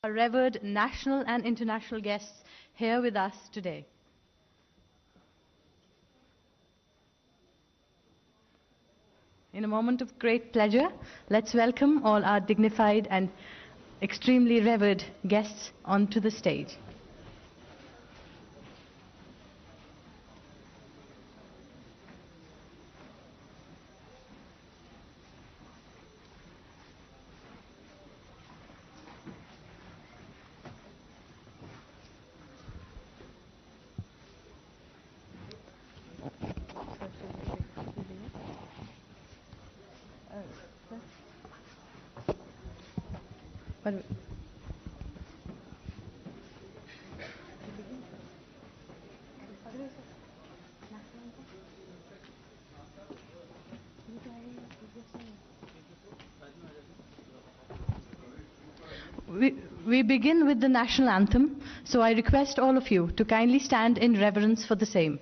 our revered national and international guests here with us today. In a moment of great pleasure, let's welcome all our dignified and extremely revered guests onto the stage. We begin with the national anthem, so I request all of you to kindly stand in reverence for the same.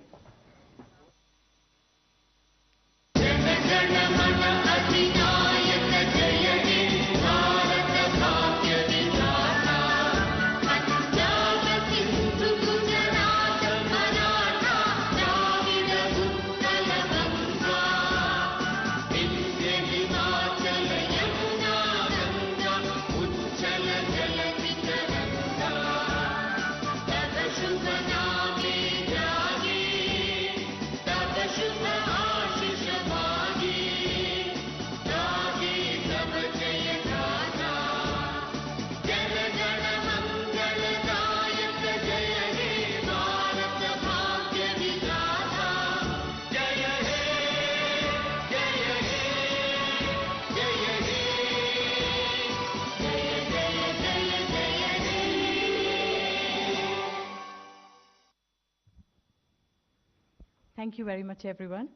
Thank you very much, everyone.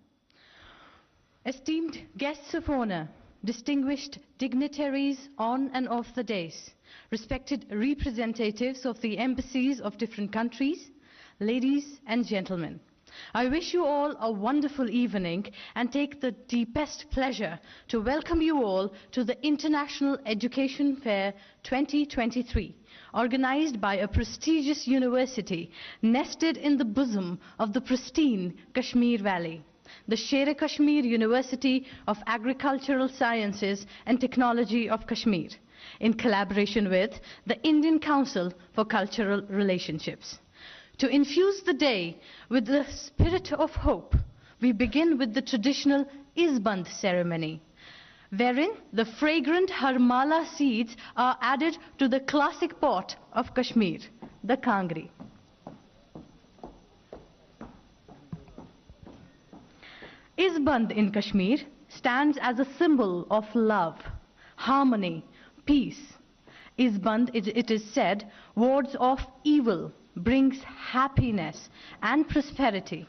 Esteemed guests of honor, distinguished dignitaries on and off the dais, respected representatives of the embassies of different countries, ladies and gentlemen, I wish you all a wonderful evening and take the deepest pleasure to welcome you all to the International Education Fair 2023. Organized by a prestigious university nested in the bosom of the pristine Kashmir Valley, the Sher-e-Kashmir University of Agricultural Sciences and Technology of Kashmir, in collaboration with the Indian Council for Cultural Relationships. To infuse the day with the spirit of hope, we begin with the traditional Isband ceremony, wherein the fragrant harmala seeds are added to the classic pot of Kashmir, the kangri. Isband in Kashmir stands as a symbol of love, harmony, peace. Isband, it is said, wards off evil, brings happiness and prosperity.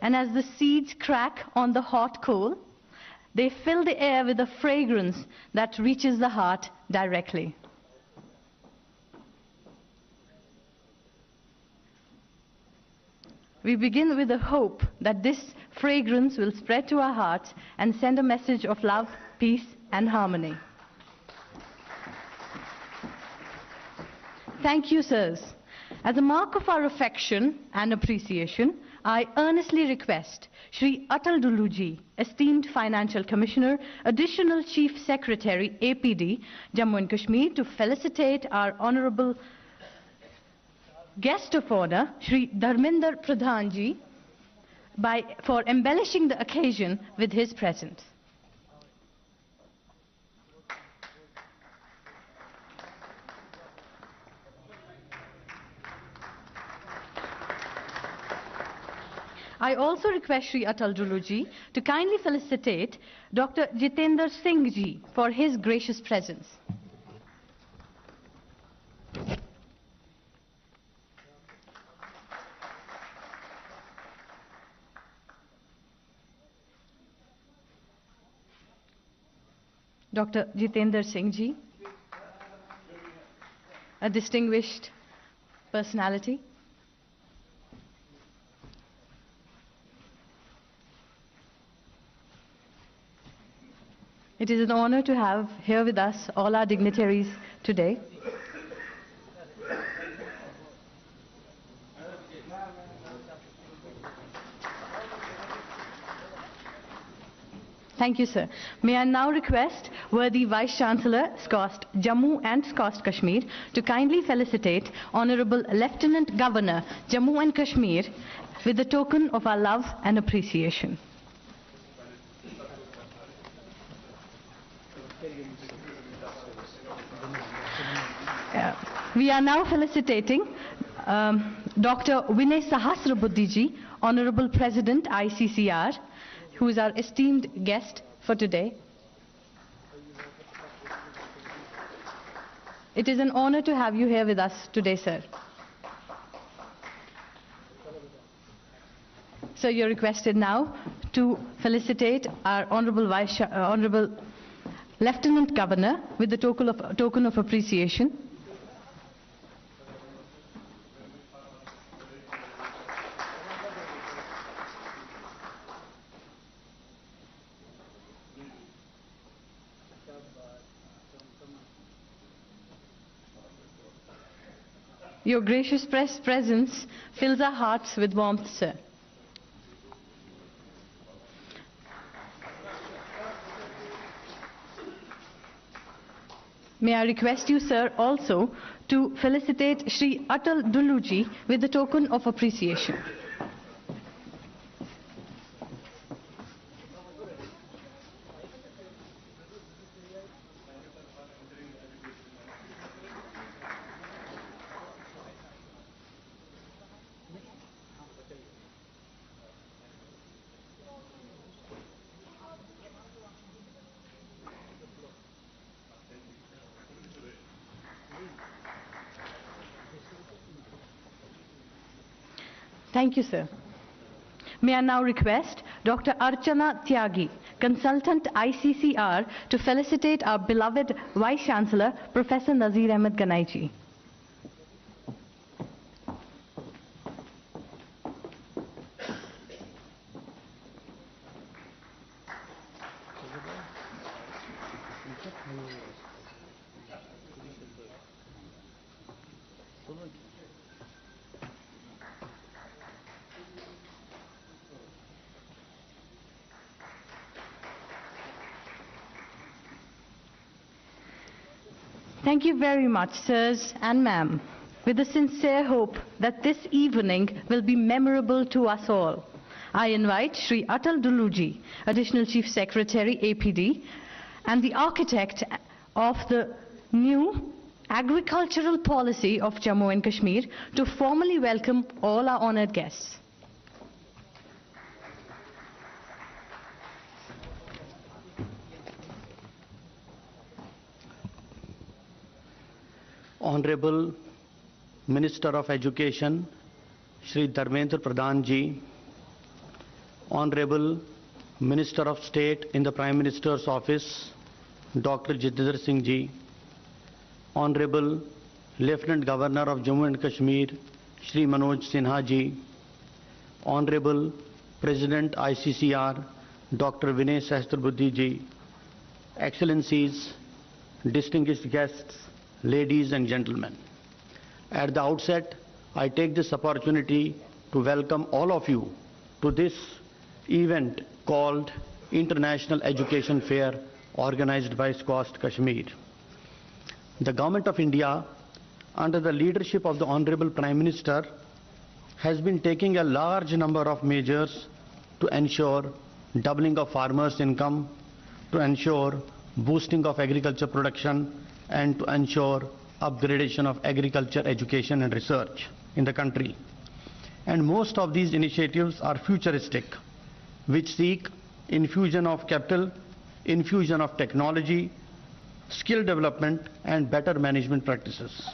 And as the seeds crack on the hot coal, they fill the air with a fragrance that reaches the heart directly. We begin with the hope that this fragrance will spread to our hearts and send a message of love, peace, and harmony. Thank you, sirs. As a mark of our affection and appreciation, I earnestly request Shri Atal Duluji, esteemed Financial Commissioner, Additional Chief Secretary, APD, Jammu and Kashmir, to felicitate our Honorable Guest of Honor, Shri Dharminder Pradhan Ji, for embellishing the occasion with his presence. I also request Shri Atal Duluji to kindly felicitate Dr. Jitendra Singh Ji for his gracious presence. Dr. Jitendra Singh Ji, a distinguished personality. It is an honor to have here with us all our dignitaries today. Thank you, sir. May I now request worthy Vice Chancellor, SKUAST Jammu and SKUAST Kashmir, to kindly felicitate Honorable Lieutenant Governor, Jammu and Kashmir, with a token of our love and appreciation. We are now felicitating Dr. Vinay Sahasrabuddhiji, Honorable President, ICCR, who is our esteemed guest for today. It is an honor to have you here with us today, sir. So you're requested now to felicitate our Honorable Lieutenant Governor with the token of appreciation. Your gracious presence fills our hearts with warmth, sir. May I request you, sir, also to felicitate Shri Atal Duluji with the token of appreciation. Thank you, sir. May I now request Dr. Archana Tyagi, Consultant ICCR, to felicitate our beloved Vice Chancellor, Professor Nazir Ahmed Ganaiji. Thank you very much, sirs and ma'am, with a sincere hope that this evening will be memorable to us all. I invite Shri Atal Duluji, Additional Chief Secretary, APD, and the architect of the new agricultural policy of Jammu and Kashmir, to formally welcome all our honored guests. Honorable Minister of Education, Shri Dharmendra Pradhan Ji, Honorable Minister of State in the Prime Minister's Office, Dr. Jitendra Singh Ji, Honorable Lieutenant Governor of Jammu and Kashmir, Shri Manoj Sinha Ji, Honorable President ICCR, Dr. Vinay Sahasrabuddhe Ji, Excellencies, distinguished guests, ladies and gentlemen. At the outset, I take this opportunity to welcome all of you to this event called International Education Fair, organized by SKUAST-Kashmir. The Government of India, under the leadership of the Honorable Prime Minister, has been taking a large number of measures to ensure doubling of farmers' income, to ensure boosting of agriculture production, and to ensure upgradation of agriculture, education and research in the country. And most of these initiatives are futuristic, which seek infusion of capital, infusion of technology, skill development and better management practices.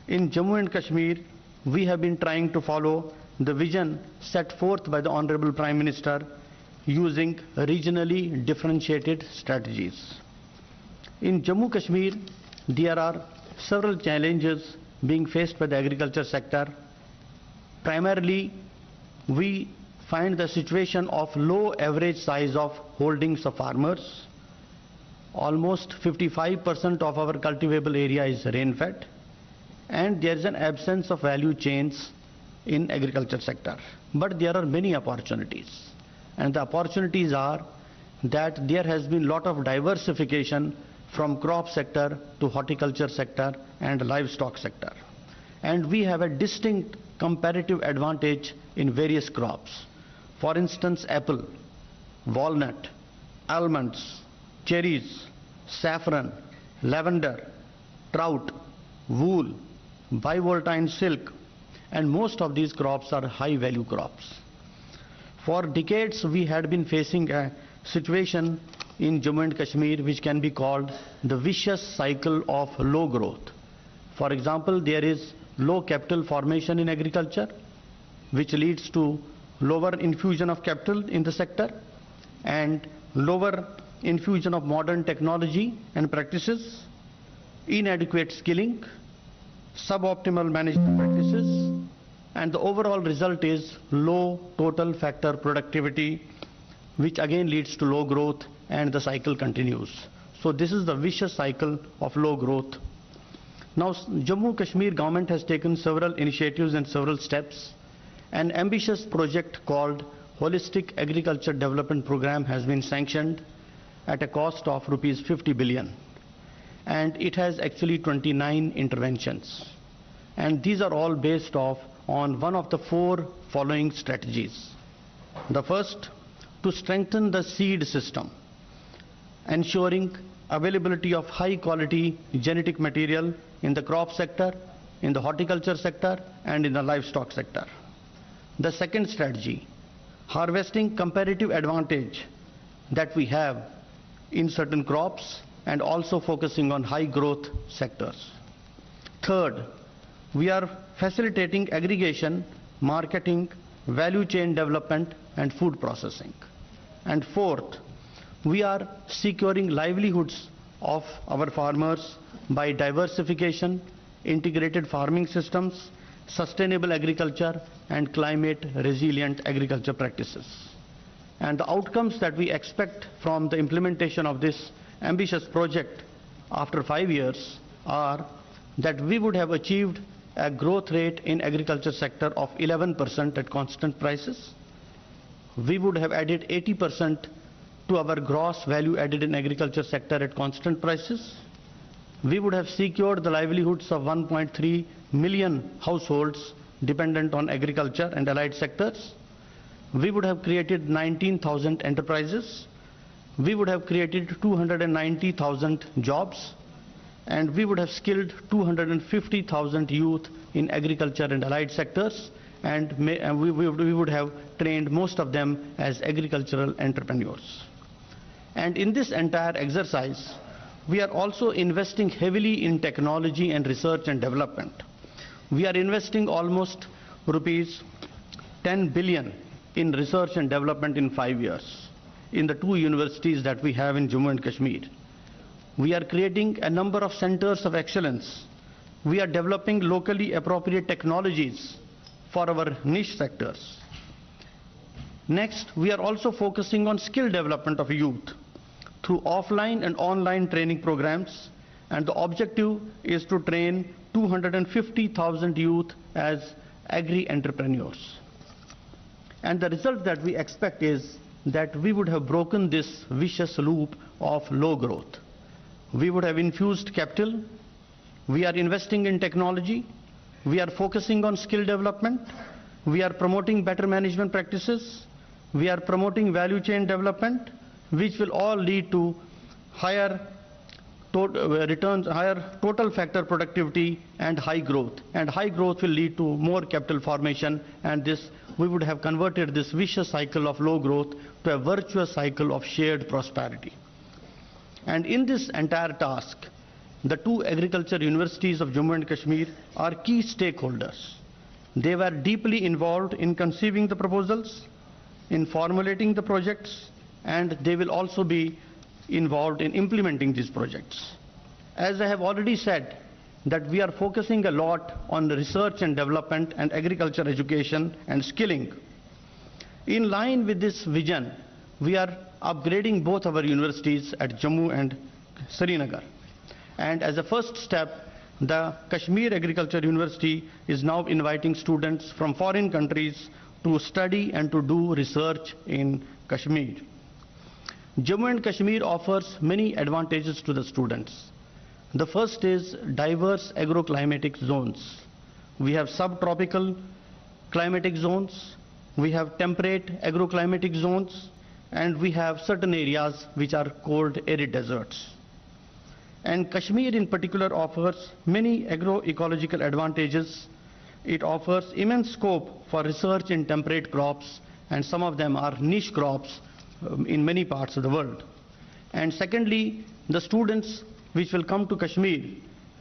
In Jammu and Kashmir, we have been trying to follow the vision set forth by the Honorable Prime Minister using regionally differentiated strategies. In Jammu Kashmir, there are several challenges being faced by the agriculture sector. Primarily, we find the situation of low average size of holdings of farmers. Almost 55% of our cultivable area is rain-fed, and there is an absence of value chains in agriculture sector. But there are many opportunities. And the opportunities are that there has been a lot of diversification from crop sector to horticulture sector and livestock sector. And we have a distinct comparative advantage in various crops. For instance, apple, walnut, almonds, cherries, saffron, lavender, trout, wool, bivoltine silk, and most of these crops are high value crops. For decades we had been facing a situation in Jammu and Kashmir which can be called the vicious cycle of low growth. For example, there is low capital formation in agriculture, which leads to lower infusion of capital in the sector and lower infusion of modern technology and practices, inadequate skilling, suboptimal management practices, and the overall result is low total factor productivity, which again leads to low growth, and the cycle continues. So this is the vicious cycle of low growth. Now Jammu Kashmir government has taken several initiatives and several steps. An ambitious project called Holistic Agriculture Development Program has been sanctioned at a cost of rupees 50 billion. And it has actually 29 interventions. And these are all based on one of the four following strategies. The first, to strengthen the seed system, ensuring availability of high quality genetic material in the crop sector, in the horticulture sector, and in the livestock sector. The second strategy, harvesting comparative advantage that we have in certain crops and also focusing on high growth sectors. Third, we are facilitating aggregation, marketing, value chain development, and food processing. And fourth, we are securing livelihoods of our farmers by diversification, integrated farming systems, sustainable agriculture, and climate resilient agriculture practices. And the outcomes that we expect from the implementation of this ambitious project after 5 years are that we would have achieved a growth rate in agriculture sector of 11% at constant prices. We would have added 80% to our gross value added in agriculture sector at constant prices. We would have secured the livelihoods of 1.3 million households dependent on agriculture and allied sectors. We would have created 19,000 enterprises. We would have created 290,000 jobs. And we would have skilled 250,000 youth in agriculture and allied sectors, and we would have trained most of them as agricultural entrepreneurs. And in this entire exercise, we are also investing heavily in technology and research and development. We are investing almost rupees 10 billion in research and development in 5 years in the 2 universities that we have in Jammu and Kashmir. We are creating a number of centers of excellence. We are developing locally appropriate technologies for our niche sectors. Next, we are also focusing on skill development of youth through offline and online training programs, and the objective is to train 250,000 youth as agri-entrepreneurs. And the result that we expect is that we would have broken this vicious loop of low growth. We would have infused capital, we are investing in technology, we are focusing on skill development, we are promoting better management practices, we are promoting value chain development, which will all lead to higher returns, higher total factor productivity, and high growth. And high growth will lead to more capital formation, and this we would have converted this vicious cycle of low growth to a virtuous cycle of shared prosperity. And in this entire task, the 2 agriculture universities of Jammu and Kashmir are key stakeholders. They were deeply involved in conceiving the proposals, in formulating the projects, and they will also be involved in implementing these projects. As I have already said, that we are focusing a lot on the research and development and agriculture education and skilling. In line with this vision, we are upgrading both our universities at Jammu and Srinagar. And as a first step, the Kashmir Agriculture University is now inviting students from foreign countries to study and to do research in Kashmir. Jammu and Kashmir offers many advantages to the students. The first is diverse agroclimatic zones. We have subtropical climatic zones, we have temperate agroclimatic zones, and we have certain areas which are called arid deserts. And Kashmir in particular offers many agroecological advantages. It offers immense scope for research in temperate crops, and some of them are niche crops in many parts of the world. And secondly, the students which will come to Kashmir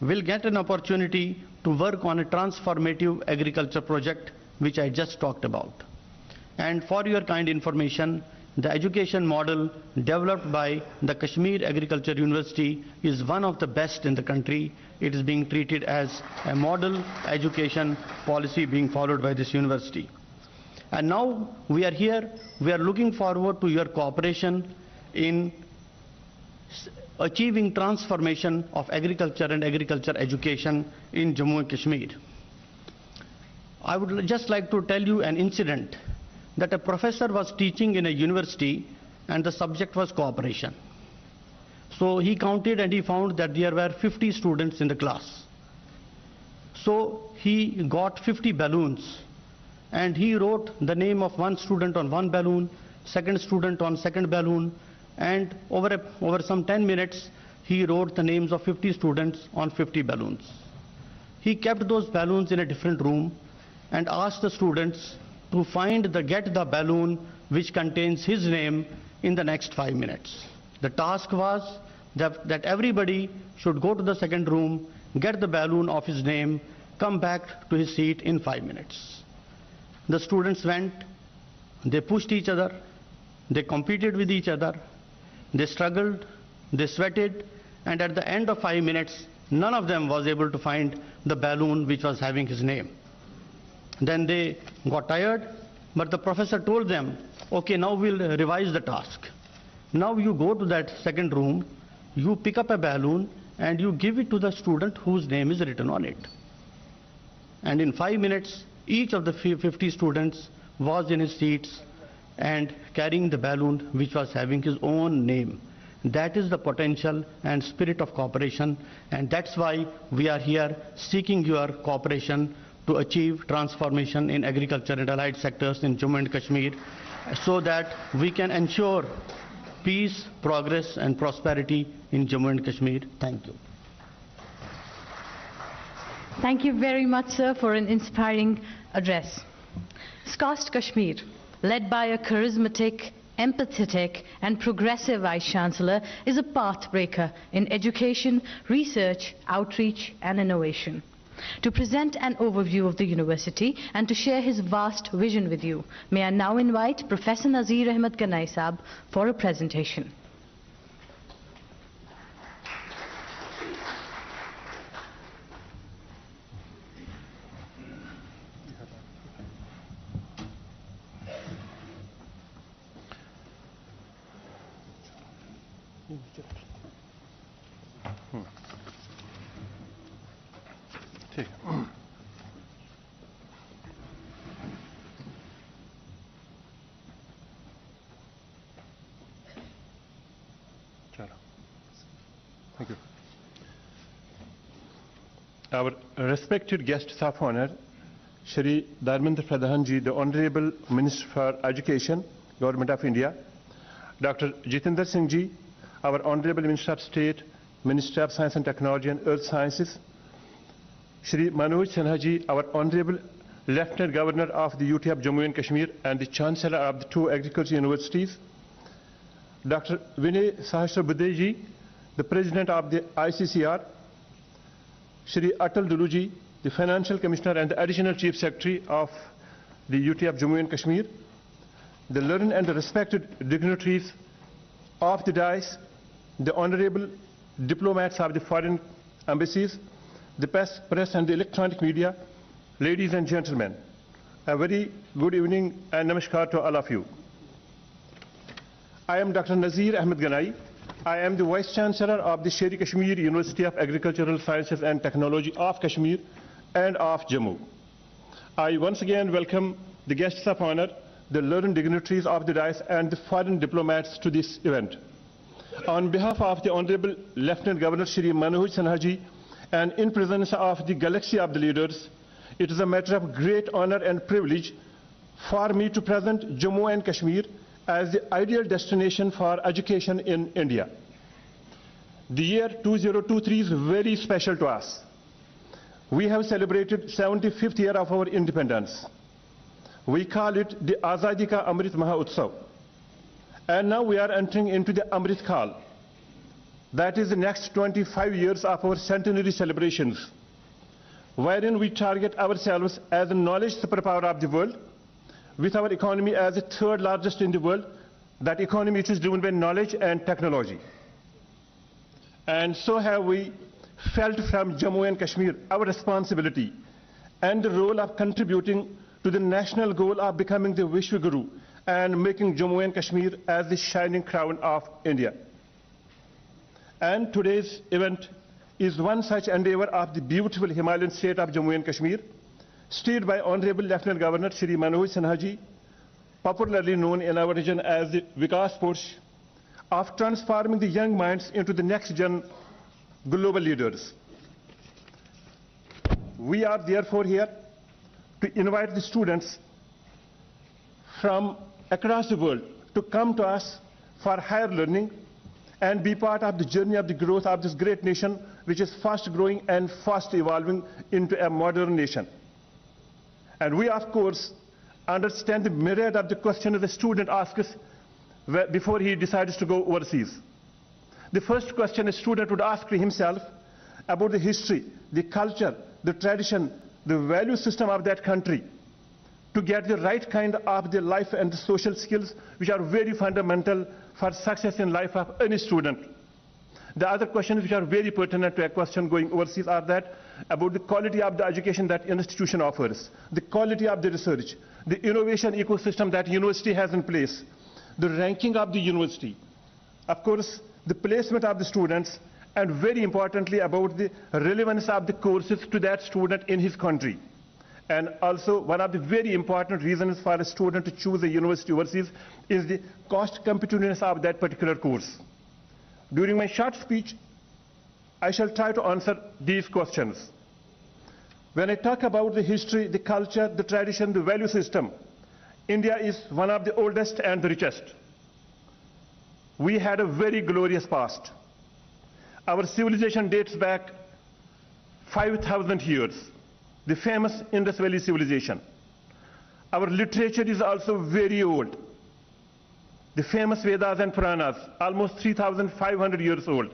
will get an opportunity to work on a transformative agriculture project which I just talked about. And for your kind information, the education model developed by the Kashmir Agriculture University is one of the best in the country. It is being treated as a model education policy being followed by this university. And now we are here, we are looking forward to your cooperation in achieving transformation of agriculture and agriculture education in Jammu and Kashmir. I would just like to tell you an incident that a professor was teaching in a university and the subject was cooperation. So he counted and he found that there were 50 students in the class. So he got 50 balloons and he wrote the name of one student on one balloon, second student on second balloon, and over some 10 minutes he wrote the names of 50 students on 50 balloons. He kept those balloons in a different room and asked the students to get the balloon which contains his name in the next 5 minutes. The task was that everybody should go to the second room, get the balloon of his name, come back to his seat in 5 minutes. The students went, they pushed each other, they competed with each other, they struggled, they sweated, and at the end of 5 minutes, none of them was able to find the balloon which was having his name. Then they got tired, but the professor told them, okay, now we'll revise the task. Now you go to that second room, you pick up a balloon and you give it to the student whose name is written on it. And in 5 minutes, each of the 50 students was in his seats and carrying the balloon which was having his own name. That is the potential and spirit of cooperation, and that's why we are here seeking your cooperation to achieve transformation in agriculture and allied sectors in Jammu and Kashmir so that we can ensure peace, progress and prosperity in Jammu and Kashmir. Thank you. Thank you very much, sir, for an inspiring address. SKUAST-Kashmir, led by a charismatic, empathetic and progressive Vice-Chancellor, is a pathbreaker in education, research, outreach and innovation. To present an overview of the university and to share his vast vision with you, may I now invite Professor Nazir Ahmed Ganai Saab for a presentation. Thank you. Our respected guests of honor, Shri Dharmendra Pradhan Ji, the Honorable Minister for Education, Government of India, Dr. Jitendra Singh Ji, our Honorable Minister of State, Minister of Science and Technology and Earth Sciences, Shri Manoj Sinha Ji, our Honorable Lieutenant Governor of the UT of Jammu and Kashmir and the Chancellor of the 2 agricultural universities, Dr. Vinay Sahasrabudhe Ji, the President of the ICCR, Shri Atal Dulu Ji, the Financial Commissioner and the Additional Chief Secretary of the UT of Jammu and Kashmir, the learned and the respected dignitaries of the dais, the honorable diplomats of the foreign embassies, the press and the electronic media, ladies and gentlemen, a very good evening and namaskar to all of you. I am Dr. Nazir Ahmed Ganai, I am the Vice Chancellor of the Sher-e Kashmir University of Agricultural Sciences and Technology of Kashmir and of Jammu. I once again welcome the guests of honor, the learned dignitaries of the dais and the foreign diplomats to this event. On behalf of the Honorable Lieutenant Governor Shri Manoj Sinha ji, and in presence of the galaxy of the leaders, it is a matter of great honor and privilege for me to present Jammu and Kashmir as the ideal destination for education in India. The year 2023 is very special to us. We have celebrated 75th year of our independence. We call it the Azadi Ka Amrit Mahotsav. And now we are entering into the Amrit Kal. That is the next 25 years of our centenary celebrations, wherein we target ourselves as the knowledge superpower of the world, with our economy as the third largest in the world, that economy which is driven by knowledge and technology. And so have we felt from Jammu and Kashmir our responsibility and the role of contributing to the national goal of becoming the Vishwa Guru and making Jammu and Kashmir as the shining crown of India. And today's event is one such endeavor of the beautiful Himalayan state of Jammu and Kashmir, steered by Honorable Lieutenant Governor Shri Manoj Sinha ji, popularly known in our region as the Vikas Push, of transforming the young minds into the next-gen global leaders. We are therefore here to invite the students from across the world to come to us for higher learning and be part of the journey of the growth of this great nation, which is fast growing and fast evolving into a modern nation. And we, of course, understand the myriad of the questions the student asks before he decides to go overseas. The first question a student would ask himself about the history, the culture, the tradition, the value system of that country, to get the right kind of the life and the social skills which are very fundamental for success in life of any student. The other questions which are very pertinent to a question going overseas are that about the quality of the education that institution offers, the quality of the research, the innovation ecosystem that university has in place, the ranking of the university, of course, the placement of the students, and very importantly about the relevance of the courses to that student in his country. And also one of the very important reasons for a student to choose a university overseas is the cost competitiveness of that particular course. During my short speech, I shall try to answer these questions. When I talk about the history, the culture, the tradition, the value system, India is one of the oldest and the richest. We had a very glorious past. Our civilization dates back 5,000 years, the famous Indus Valley civilization. Our literature is also very old. The famous Vedas and Puranas, almost 3,500 years old.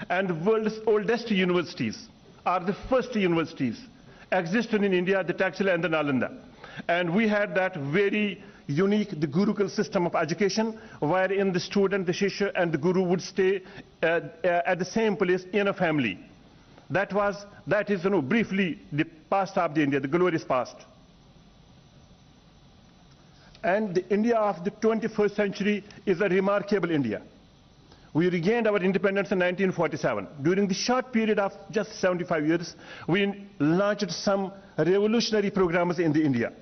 And the world's oldest universities are the first universities existed in India, the Taxila and the Nalanda. And we had that very unique, the Gurukul system of education, wherein the student, the Shishya and the Guru would stay at the same place in a family. That is, briefly the past of the India, the glorious past. And the India of the 21st century is a remarkable India. We regained our independence in 1947. During the short period of just 75 years, we launched some revolutionary programs in the India.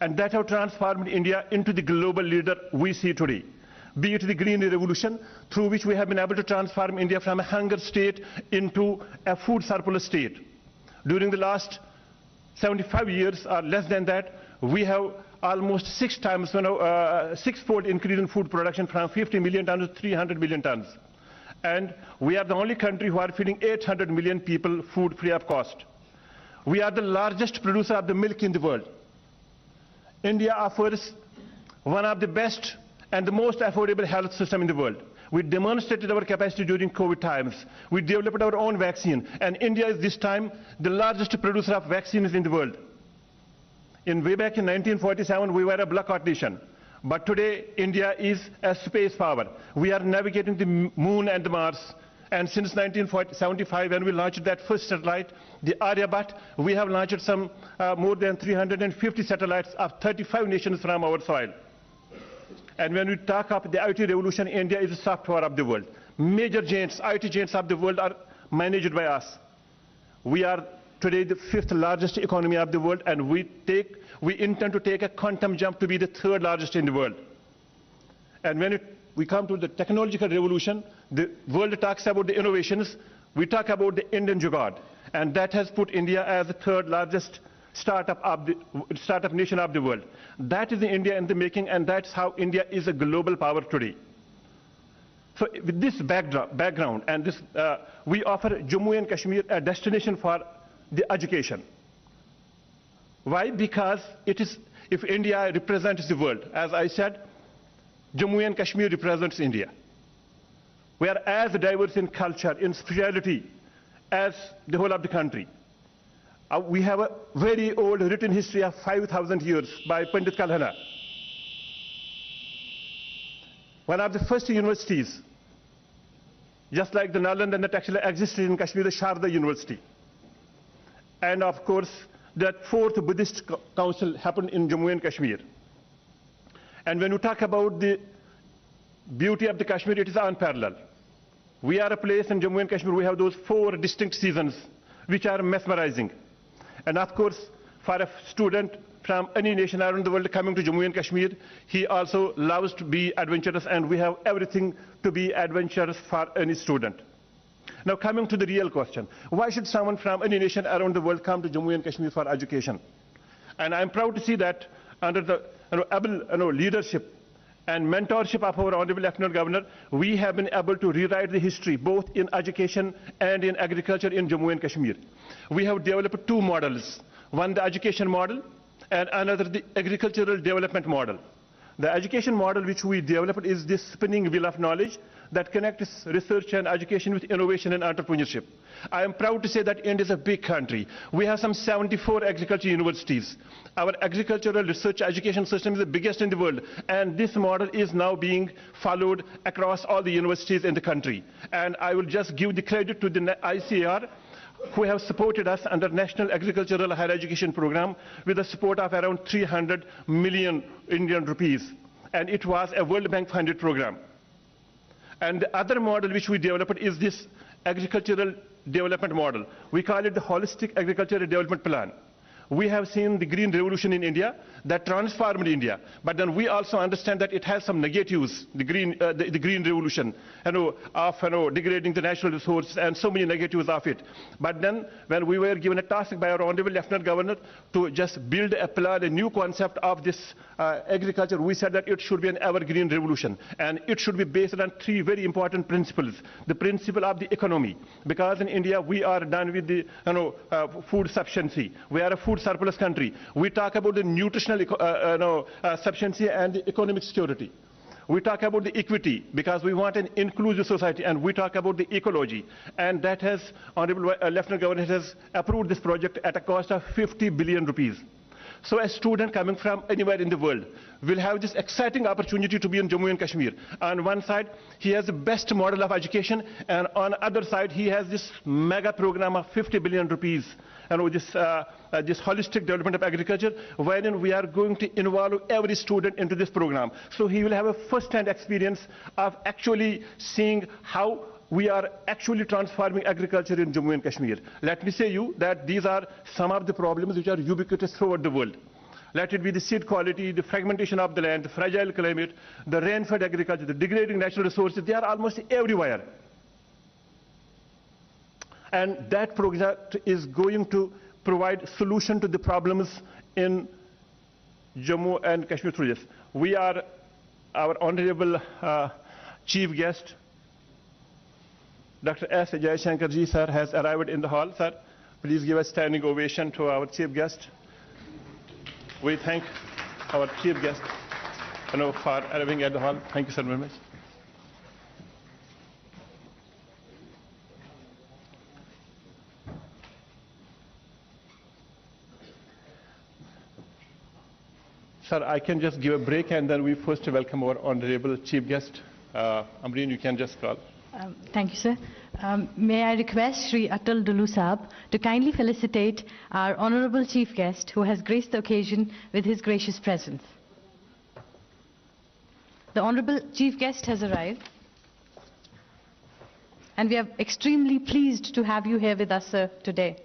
And that have transformed India into the global leader we see today. Be it the Green Revolution, through which we have been able to transform India from a hunger state into a food surplus state. During the last 75 years or less than that, we have almost six-fold increase in food production from 50 million tons to 300 million tons. And we are the only country who are feeding 800 million people food free of cost. We are the largest producer of the milk in the world. India offers one of the best and the most affordable health system in the world. We demonstrated our capacity during COVID times. We developed our own vaccine, and India is this time the largest producer of vaccines in the world. Way back in 1947, we were a blackout nation. But today, India is a space power. We are navigating the moon and the Mars. And since 1975, when we launched that first satellite, the Aryabhat, we have launched some more than 350 satellites of 35 nations from our soil. And when we talk of the IT revolution, India is the software of the world. Major giants, IT giants of the world are managed by us. We are today the 5th largest economy of the world, and we intend to take a quantum jump to be the 3rd largest in the world. And when we come to the technological revolution, the world talks about the innovations, we talk about the Indian jugaad, and that has put India as the 3rd largest startup nation of the world. That is the India in the making, and that's how India is a global power today. So with this background, and this, we offer Jammu and Kashmir a destination for the education. Why? Because it is, if India represents the world, as I said, Jammu and Kashmir represents India. We are as diverse in culture, in spirituality, as the whole of the country. We have a very old written history of 5,000 years by Pandit Kalhana. One of the first universities, just like the Nalanda that actually existed in Kashmir, the Sharda University. And of course, that 4th Buddhist Council happened in Jammu and Kashmir. And when you talk about the beauty of the Kashmir, it is unparalleled. We are a place in Jammu and Kashmir, we have those 4 distinct seasons, which are mesmerizing. And of course, for a student from any nation around the world coming to Jammu and Kashmir, he also loves to be adventurous, and we have everything to be adventurous for any student. Now coming to the real question, why should someone from any nation around the world come to Jammu and Kashmir for education? And I'm proud to see that under the able leadership and mentorship of our Honorable Lieutenant Governor, we have been able to rewrite the history both in education and in agriculture in Jammu and Kashmir. We have developed 2 models, one the education model and another the agricultural development model. The education model which we developed is this spinning wheel of knowledge that connects research and education with innovation and entrepreneurship. I am proud to say that India is a big country. We have some 74 agriculture universities. Our agricultural research education system is the biggest in the world, and this model is now being followed across all the universities in the country. And I will just give the credit to the ICAR, who have supported us under National Agricultural Higher Education Program with the support of around 300 million Indian rupees. And it was a World Bank funded program. And the other model which we developed is this agricultural development model. We call it the Holistic Agricultural Development Plan. We have seen the green revolution in India that transformed India, but then we also understand that it has some negatives, the green revolution, of degrading the natural resources and so many negatives of it. But then when we were given a task by our Honorable Lieutenant Governor to just build a plan, a new concept of this agriculture, we said that it should be an evergreen revolution, and it should be based on 3 very important principles. The principle of the economy, because in India we are done with the food sufficiency. We are a food surplus country. We talk about the nutritional sufficiency and the economic security. We talk about the equity because we want an inclusive society, and we talk about the ecology. And that has, Honorable Lieutenant Governor has approved this project at a cost of 50 billion rupees. So a student coming from anywhere in the world will have this exciting opportunity to be in Jammu and Kashmir. On one side, he has the best model of education, and on the other side, he has this mega program of 50 billion rupees, this holistic development of agriculture, wherein we are going to involve every student into this program. So he will have a first-hand experience of actually seeing how we are actually transforming agriculture in Jammu and Kashmir. Let me say you that these are some of the problems which are ubiquitous throughout the world. Let it be the seed quality, the fragmentation of the land, the fragile climate, the rain-fed agriculture, the degrading natural resources, they are almost everywhere. And that project is going to provide solution to the problems in Jammu and Kashmir through this. We are, our Honorable Chief Guest, Dr. S. Jayashankarji, sir, has arrived in the hall. Sir, please give a standing ovation to our chief guest. We thank our chief guest for arriving at the hall. Thank you, sir, very much. Sir, I can just give a break, and then we first welcome our honorable chief guest. Amreen, you can just call. Thank you, sir. May I request Shri Atal Dulu Saab to kindly felicitate our honorable chief guest who has graced the occasion with his gracious presence. The Honorable Chief Guest has arrived. And we are extremely pleased to have you here with us, sir, today.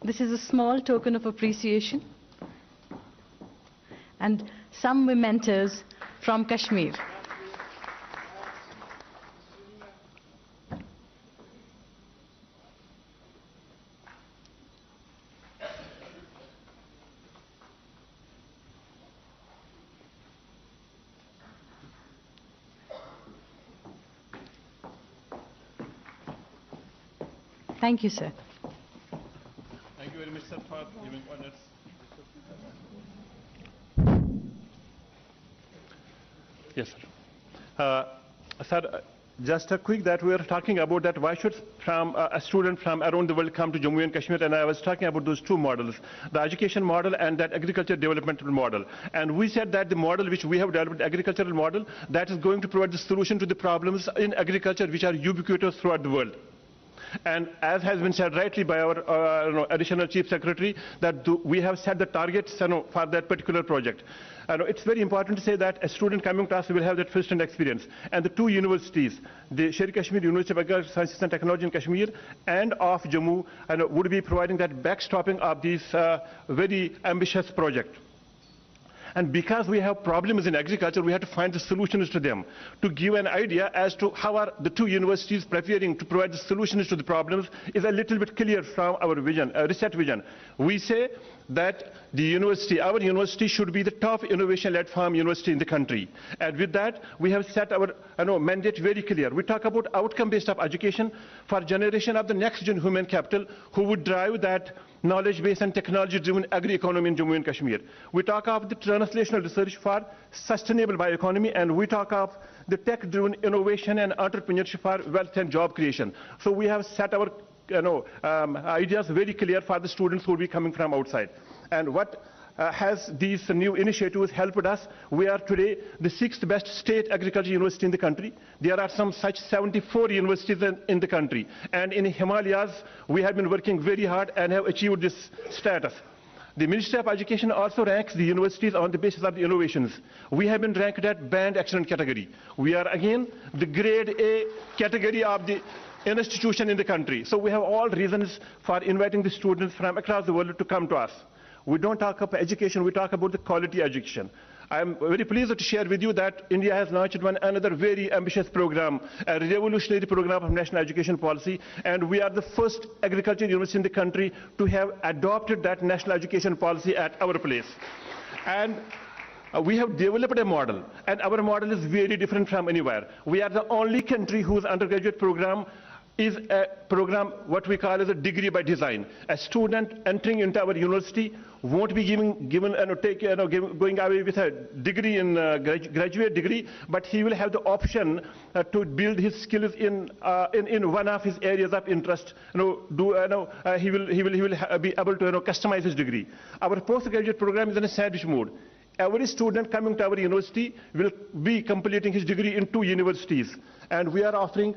This is a small token of appreciation and some mementos from Kashmir. Thank you, sir. Thank you very much, sir, for giving honors. Yes, sir. Sir, just a quick that we are talking about that why should a student from around the world come to Jammu and Kashmir, and I was talking about those two models, the education model and that agriculture developmental model. And we said that the model which we have developed, agricultural model, that is going to provide the solution to the problems in agriculture which are ubiquitous throughout the world. And as has been said rightly by our additional chief secretary, that we have set the targets for that particular project. It's very important to say that a student coming to us will have that first-hand experience. And the two universities, the Sher Kashmir University of Agricultural Sciences and Technology in Kashmir and of Jammu, would be providing that backstopping of this very ambitious project. And because we have problems in agriculture, we have to find the solutions to them. To give an idea as to how are the two universities preparing to provide the solutions to the problems is a little bit clear from our vision, research vision. We say that the university, our university should be the top innovation-led farm university in the country. And with that, we have set our mandate very clear. We talk about outcome-based education for generation of the next-gen human capital who would drive that knowledge-based and technology-driven agri-economy in Jammu and Kashmir. We talk of the translational research for sustainable bioeconomy, and we talk of the tech-driven innovation and entrepreneurship for wealth and job creation. So we have set our ideas very clear for the students who will be coming from outside. And what has these new initiatives helped us? We are today the 6th best state agriculture university in the country. There are some such 74 universities in the country. And in Himalayas, we have been working very hard and have achieved this status. The Ministry of Education also ranks the universities on the basis of the innovations. We have been ranked at band excellent category. We are again the grade A category of the institution in the country. So we have all reasons for inviting the students from across the world to come to us. We don't talk about education, we talk about the quality education. I am very pleased to share with you that India has launched another very ambitious program, a revolutionary program of national education policy, and we are the first agriculture university in the country to have adopted that national education policy at our place. And we have developed a model, and our model is very different from anywhere. We are the only country whose undergraduate program is a program what we call as a degree by design. A student entering into our university won't be going away with a degree in graduate degree, but he will have the option to build his skills in one of his areas of interest. He will be able to customize his degree. Our postgraduate program is in a sandwich mode. Every student coming to our university will be completing his degree in 2 universities, and we are offering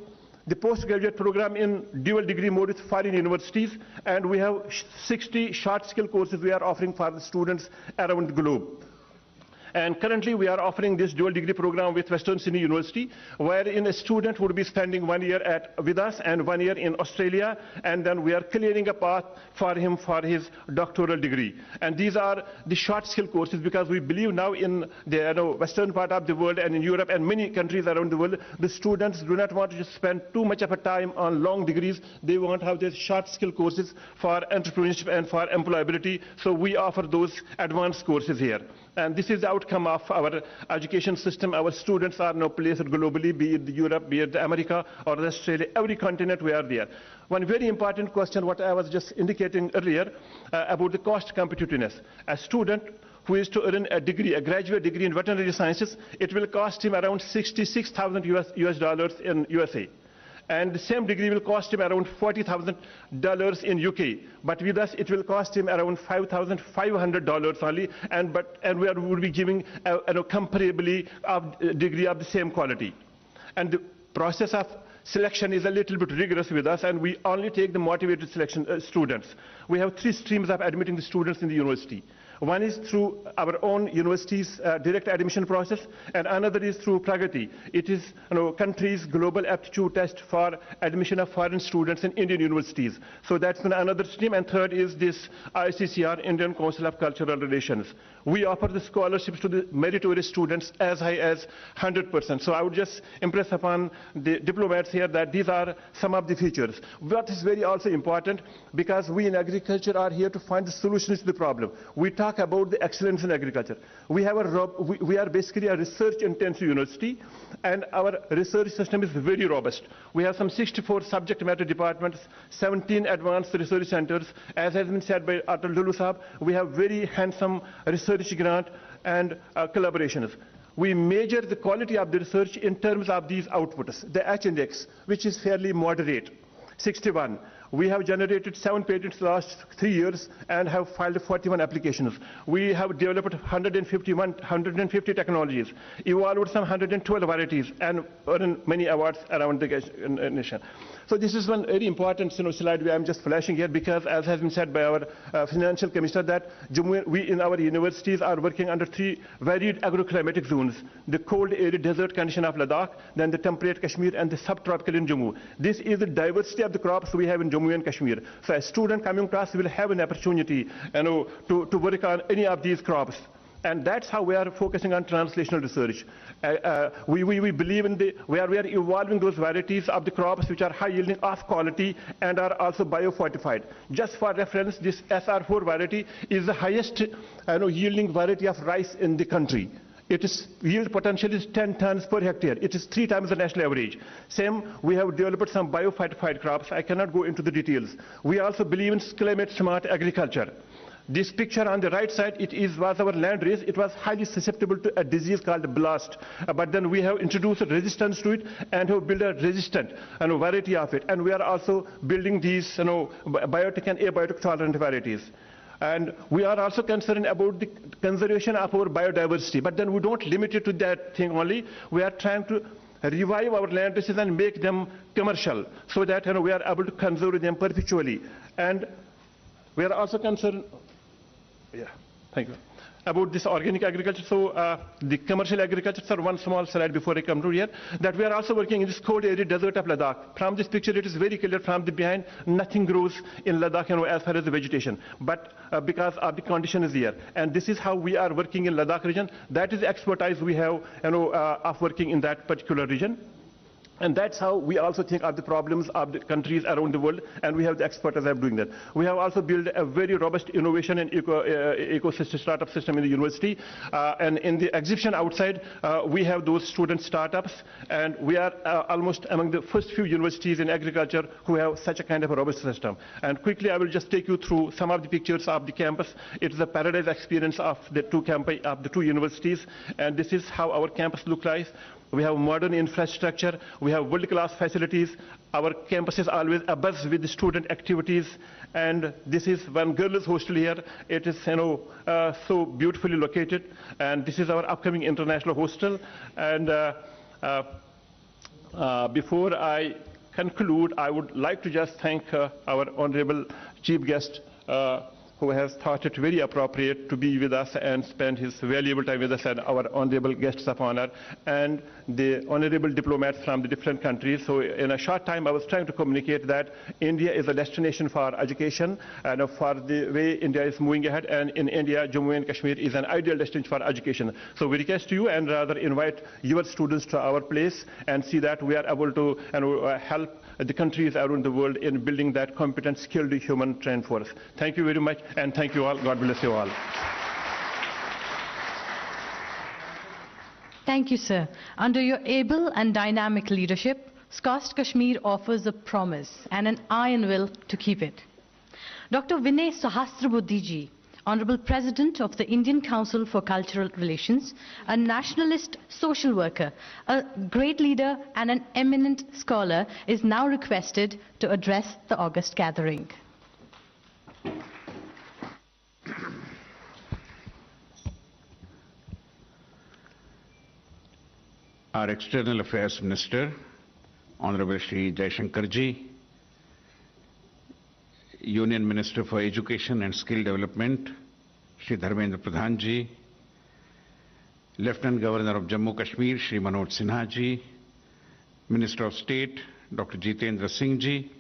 the postgraduate program in dual degree mode with foreign universities, and we have 60 short skill courses we are offering for the students around the globe. And currently we are offering this dual degree program with Western Sydney University, wherein a student would be spending 1 year with us and 1 year in Australia, and then we are clearing a path for him for his doctoral degree. And these are the short skill courses because we believe now in the western part of the world and in Europe and many countries around the world, the students do not want to just spend too much of a time on long degrees. They want to have these short skill courses for entrepreneurship and for employability. So we offer those advanced courses here. And this is the outcome of our education system. Our students are now placed globally, be it Europe, be it America or Australia, every continent we are there. One very important question, what I was just indicating earlier, about the cost competitiveness. A student who is to earn a degree, a graduate degree in veterinary sciences, it will cost him around $66,000 US in USA. And the same degree will cost him around $40,000 in UK. But with us, it will cost him around $5,500 only, and we would be giving a comparably degree of the same quality. And the process of selection is a little bit rigorous with us, and we only take the motivated students. We have 3 streams of admitting the students in the university. One is through our own university's direct admission process, and another is through Pragati. It is country's global aptitude test for admission of foreign students in Indian universities. So that's another stream. And third is this ICCR, Indian Council of Cultural Relations. We offer the scholarships to the meritorious students as high as 100%. So I would just impress upon the diplomats here that these are some of the features. What is very also important, because we in agriculture are here to find the solutions to the problem. We talk about the excellence in agriculture. We are basically a research-intensive university, and our research system is very robust. We have some 64 subject matter departments, 17 advanced research centers. As has been said by Dr. Lulu Saab, we have very handsome research grant and collaborations. We measure the quality of the research in terms of these outputs. The H-index, which is fairly moderate, 61. We have generated 7 patents the last 3 years and have filed 41 applications. We have developed 150 technologies, evolved some 112 varieties, and earned many awards around the nation. So this is one very important slide I'm just flashing here, because as has been said by our financial commissioner, that we in our universities are working under 3 varied agroclimatic zones: the cold arid desert condition of Ladakh, then the temperate Kashmir, and the subtropical in Jammu. This is the diversity of the crops we have in Jammu and Kashmir. So a student coming to us will have an opportunity to work on any of these crops. And that's how we are focusing on translational research. We believe in we are evolving those varieties of the crops which are high yielding, of quality, and are also biofortified. Just for reference, this SR4 variety is the highest yielding variety of rice in the country. Its yield potential is 10 tons per hectare. It is 3 times the national average. Same, we have developed some biofortified crops. I cannot go into the details. We also believe in climate smart agriculture. This picture on the right side, was our land race. It was highly susceptible to a disease called blast. But then we have introduced resistance to it and have built a resistant variety of it. And we are also building these biotic and abiotic tolerant varieties. And we are also concerned about the conservation of our biodiversity. But then we don't limit it to that thing only. We are trying to revive our land races and make them commercial, so that we are able to conserve them perpetually. And we are also concerned, thank you, about this organic agriculture. So the commercial agriculture, sir, one small slide before I come to here, that we are also working in this cold arid desert of Ladakh. From this picture, it is very clear from the behind, nothing grows in Ladakh as far as the vegetation, but because of the condition is here. And this is how we are working in Ladakh region. That is the expertise we have of working in that particular region. And that's how we also think of the problems of the countries around the world, and we have the expertise of doing that. We have also built a very robust innovation and ecosystem startup system in the university. And in the exhibition outside, we have those student startups, and we are almost among the first few universities in agriculture who have such a kind of a robust system. And quickly, I will just take you through some of the pictures of the campus. It's the paradise experience of the 2 campi of the 2 universities, and this is how our campus looks like. We have modern infrastructure, we have world-class facilities, our campus is always abuzz with the student activities, and this is one girls' hostel here. It is so beautifully located, and this is our upcoming international hostel. And before I conclude, I would like to just thank our honorable chief guest, who has thought it very appropriate to be with us and spend his valuable time with us, and our honorable guests of honor, and the honorable diplomats from the different countries. So in a short time, I was trying to communicate that India is a destination for education, and for the way India is moving ahead. And in India, Jammu and Kashmir is an ideal destination for education. So we request you, and rather invite your students to our place and see that we are able to help the countries around the world in building that competent, skilled human trained force. Thank you very much, and thank you all. God bless you all. Thank you, sir. Under your able and dynamic leadership, SKUAST-Kashmir offers a promise and an iron will to keep it. Dr. Vinay Sahasrabuddhe ji, Honorable President of the Indian Council for Cultural Relations, a nationalist social worker, a great leader and an eminent scholar, is now requested to address the August gathering. Our External Affairs Minister, Honorable Shri Jaishankar ji, Union Minister for Education and Skill Development, Shri Dharmendra Pradhan ji, Lieutenant Governor of Jammu Kashmir, Shri Manoj Sinha ji, Minister of State, Dr. Jitendra Singh ji,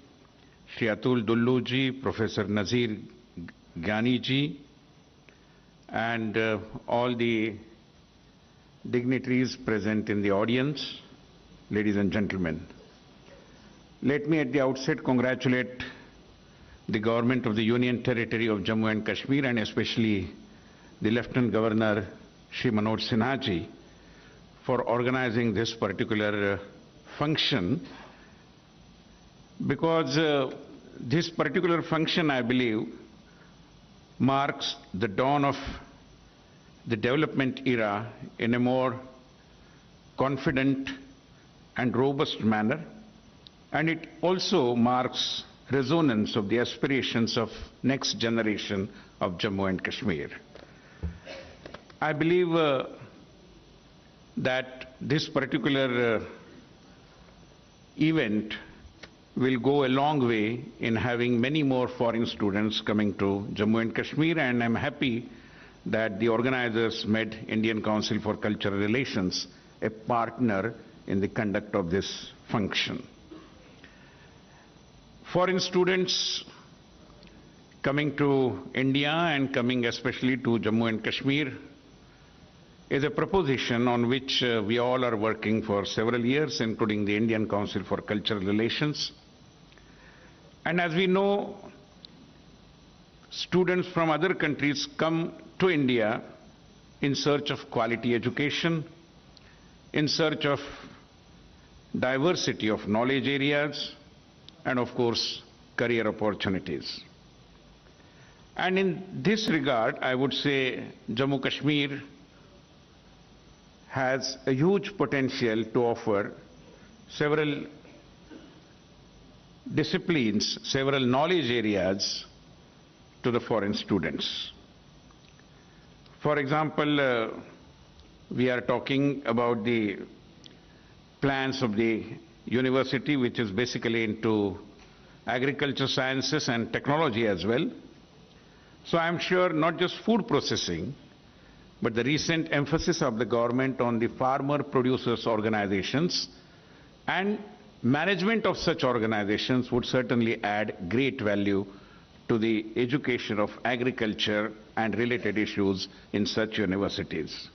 Shri Atul Dullu ji, Professor Nazir Gyani ji, and all the dignitaries present in the audience, ladies and gentlemen. Let me at the outset congratulate the government of the Union Territory of Jammu and Kashmir, and especially the Lieutenant Governor Shri Manoj Sinha ji for organizing this particular function, because this particular function, I believe, marks the dawn of the development era in a more confident and robust manner, and it also marks resonance of the aspirations of next generation of Jammu and Kashmir. I believe that this particular event will go a long way in having many more foreign students coming to Jammu and Kashmir, and I'm happy that the organizers made Indian Council for Cultural Relations a partner in the conduct of this function. Foreign students coming to India and coming especially to Jammu and Kashmir is a proposition on which we all are working for several years, including the Indian Council for Cultural Relations. And as we know, students from other countries come to India in search of quality education, in search of diversity of knowledge areas, and of course, career opportunities. And in this regard, I would say Jammu Kashmir has a huge potential to offer several disciplines, several knowledge areas to the foreign students. For example, we are talking about the plans of the university, which is basically into agriculture sciences and technology as well. So I'm sure not just food processing, but the recent emphasis of the government on the farmer producers organizations and management of such organizations would certainly add great value to the education of agriculture and related issues in such universities.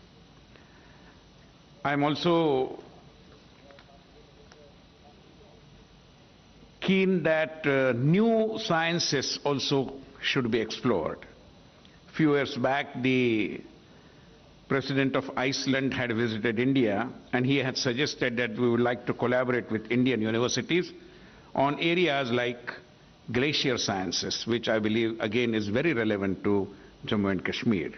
I'm also keen that new sciences also should be explored. A few years back, the President of Iceland had visited India, and he had suggested that we would like to collaborate with Indian universities on areas like glacier sciences, which I believe again is very relevant to Jammu and Kashmir.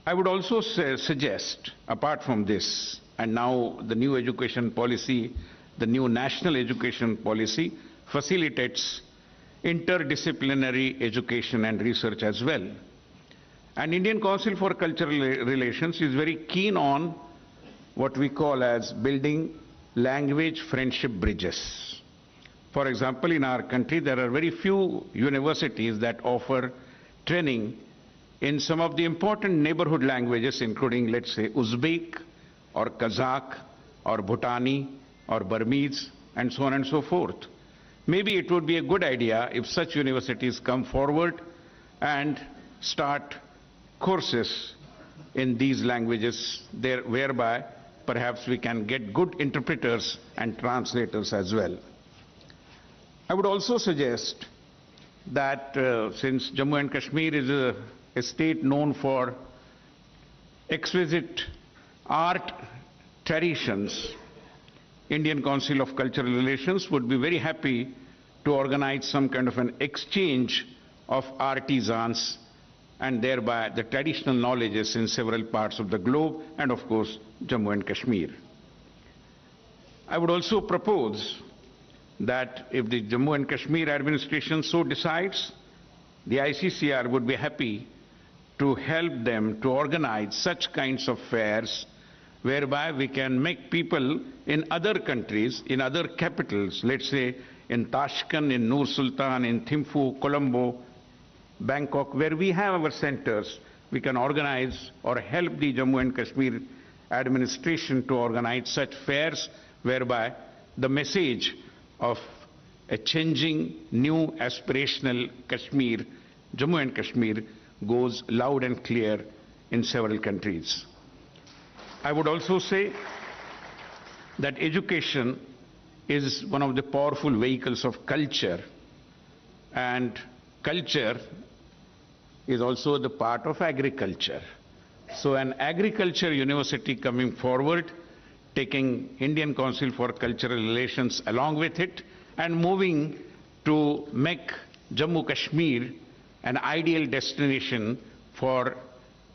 I would also suggest, apart from this, and now the new education policy, the new national education policy facilitates interdisciplinary education and research as well. And Indian Council for Cultural Relations is very keen on what we call as building language friendship bridges. For example, in our country, there are very few universities that offer training in some of the important neighborhood languages, including, let's say, Uzbek or Kazakh or Bhutani or Burmese, and so on and so forth. Maybe it would be a good idea if such universities come forward and start courses in these languages there, whereby perhaps we can get good interpreters and translators as well. I would also suggest that since Jammu and Kashmir is a state known for exquisite art traditions, Indian Council of Cultural Relations would be very happy to organize some kind of an exchange of artisans and thereby the traditional knowledges in several parts of the globe and of course Jammu and Kashmir. I would also propose that if the Jammu and Kashmir administration so decides, the ICCR would be happy to help them to organize such kinds of fairs whereby we can make people in other countries, in other capitals, let's say in Tashkent, in Nur Sultan, in Thimphu, Colombo, Bangkok, where we have our centers, we can organize or help the Jammu and Kashmir administration to organize such fairs whereby the message of a changing, new, aspirational Kashmir, Jammu and Kashmir, goes loud and clear in several countries. I would also say that education is one of the powerful vehicles of culture, and culture is also the part of agriculture. So an agriculture university coming forward, taking Indian Council for Cultural Relations along with it, and moving to make Jammu Kashmir an ideal destination for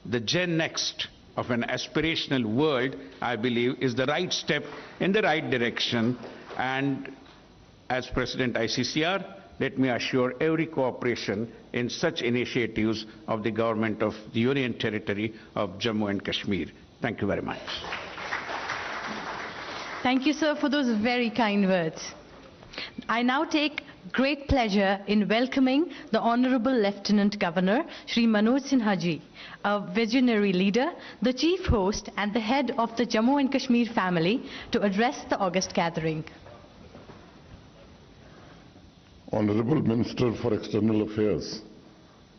the Gen Next of an aspirational world, I believe, is the right step in the right direction. And as President ICCR, let me assure every cooperation in such initiatives of the government of the Union Territory of Jammu and Kashmir. Thank you very much. Thank you, sir, for those very kind words. I now take great pleasure in welcoming the Honorable Lieutenant Governor, Shri Manoj Sinha ji, a visionary leader, the chief host and the head of the Jammu and Kashmir family, to address the August gathering. Honorable Minister for External Affairs,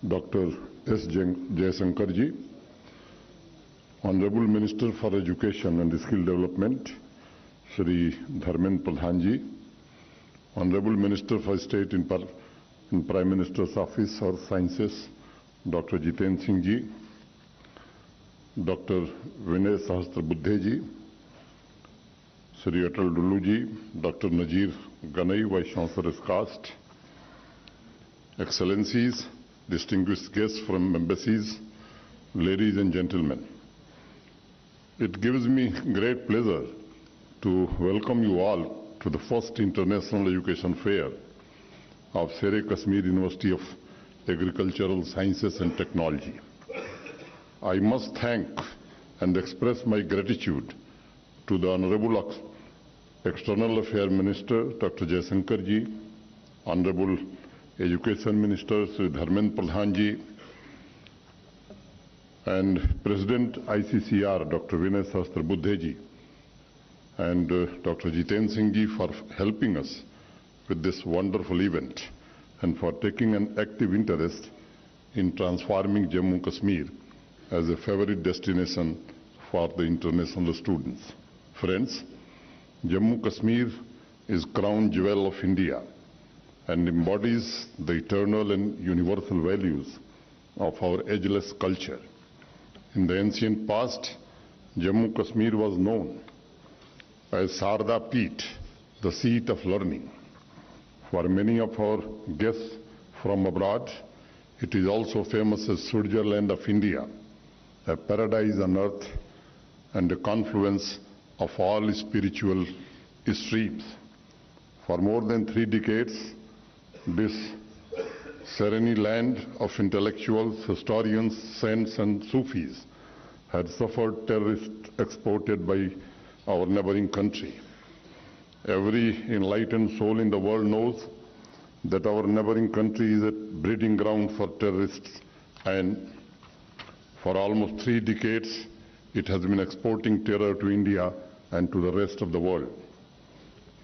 Dr. S. Jaishankar ji, Honorable Minister for Education and Skill Development, Shri Dharmendra Pradhan ji, Honorable Minister for State in Prime Minister's Office for Sciences, Dr. Jitendra Singh ji, Dr. Vinay Sahasrabuddhe ji, Shri Atal Dullu ji, Dr. Nazir Ganai, Vice Chancellor SKUAST, Excellencies, distinguished guests from embassies, ladies and gentlemen. It gives me great pleasure to welcome you all to the first International Education Fair of Sher-e-Kashmir University of Agricultural Sciences and Technology. I must thank and express my gratitude to the Honorable External Affairs Minister, Dr. Jaishankar ji, Honorable Education Minister, Sri Dharmendra Pradhan ji, and President ICCR, Dr. Vinay Sahasrabuddhe ji, and Dr. Jitendra Singh ji for helping us with this wonderful event and for taking an active interest in transforming Jammu and Kashmir as a favorite destination for the international students. Friends, Jammu and Kashmir is crown jewel of India and embodies the eternal and universal values of our ageless culture. In the ancient past, Jammu and Kashmir was known as Sarda Peeth, the seat of learning. For many of our guests from abroad, it is also famous as Switzerland of India, a paradise on earth and a confluence of all spiritual streams. For more than 3 decades, this serene land of intellectuals, historians, saints and Sufis had suffered terrorist exported by our neighboring country. Every enlightened soul in the world knows that our neighboring country is a breeding ground for terrorists, and for almost 3 decades it has been exporting terror to India and to the rest of the world.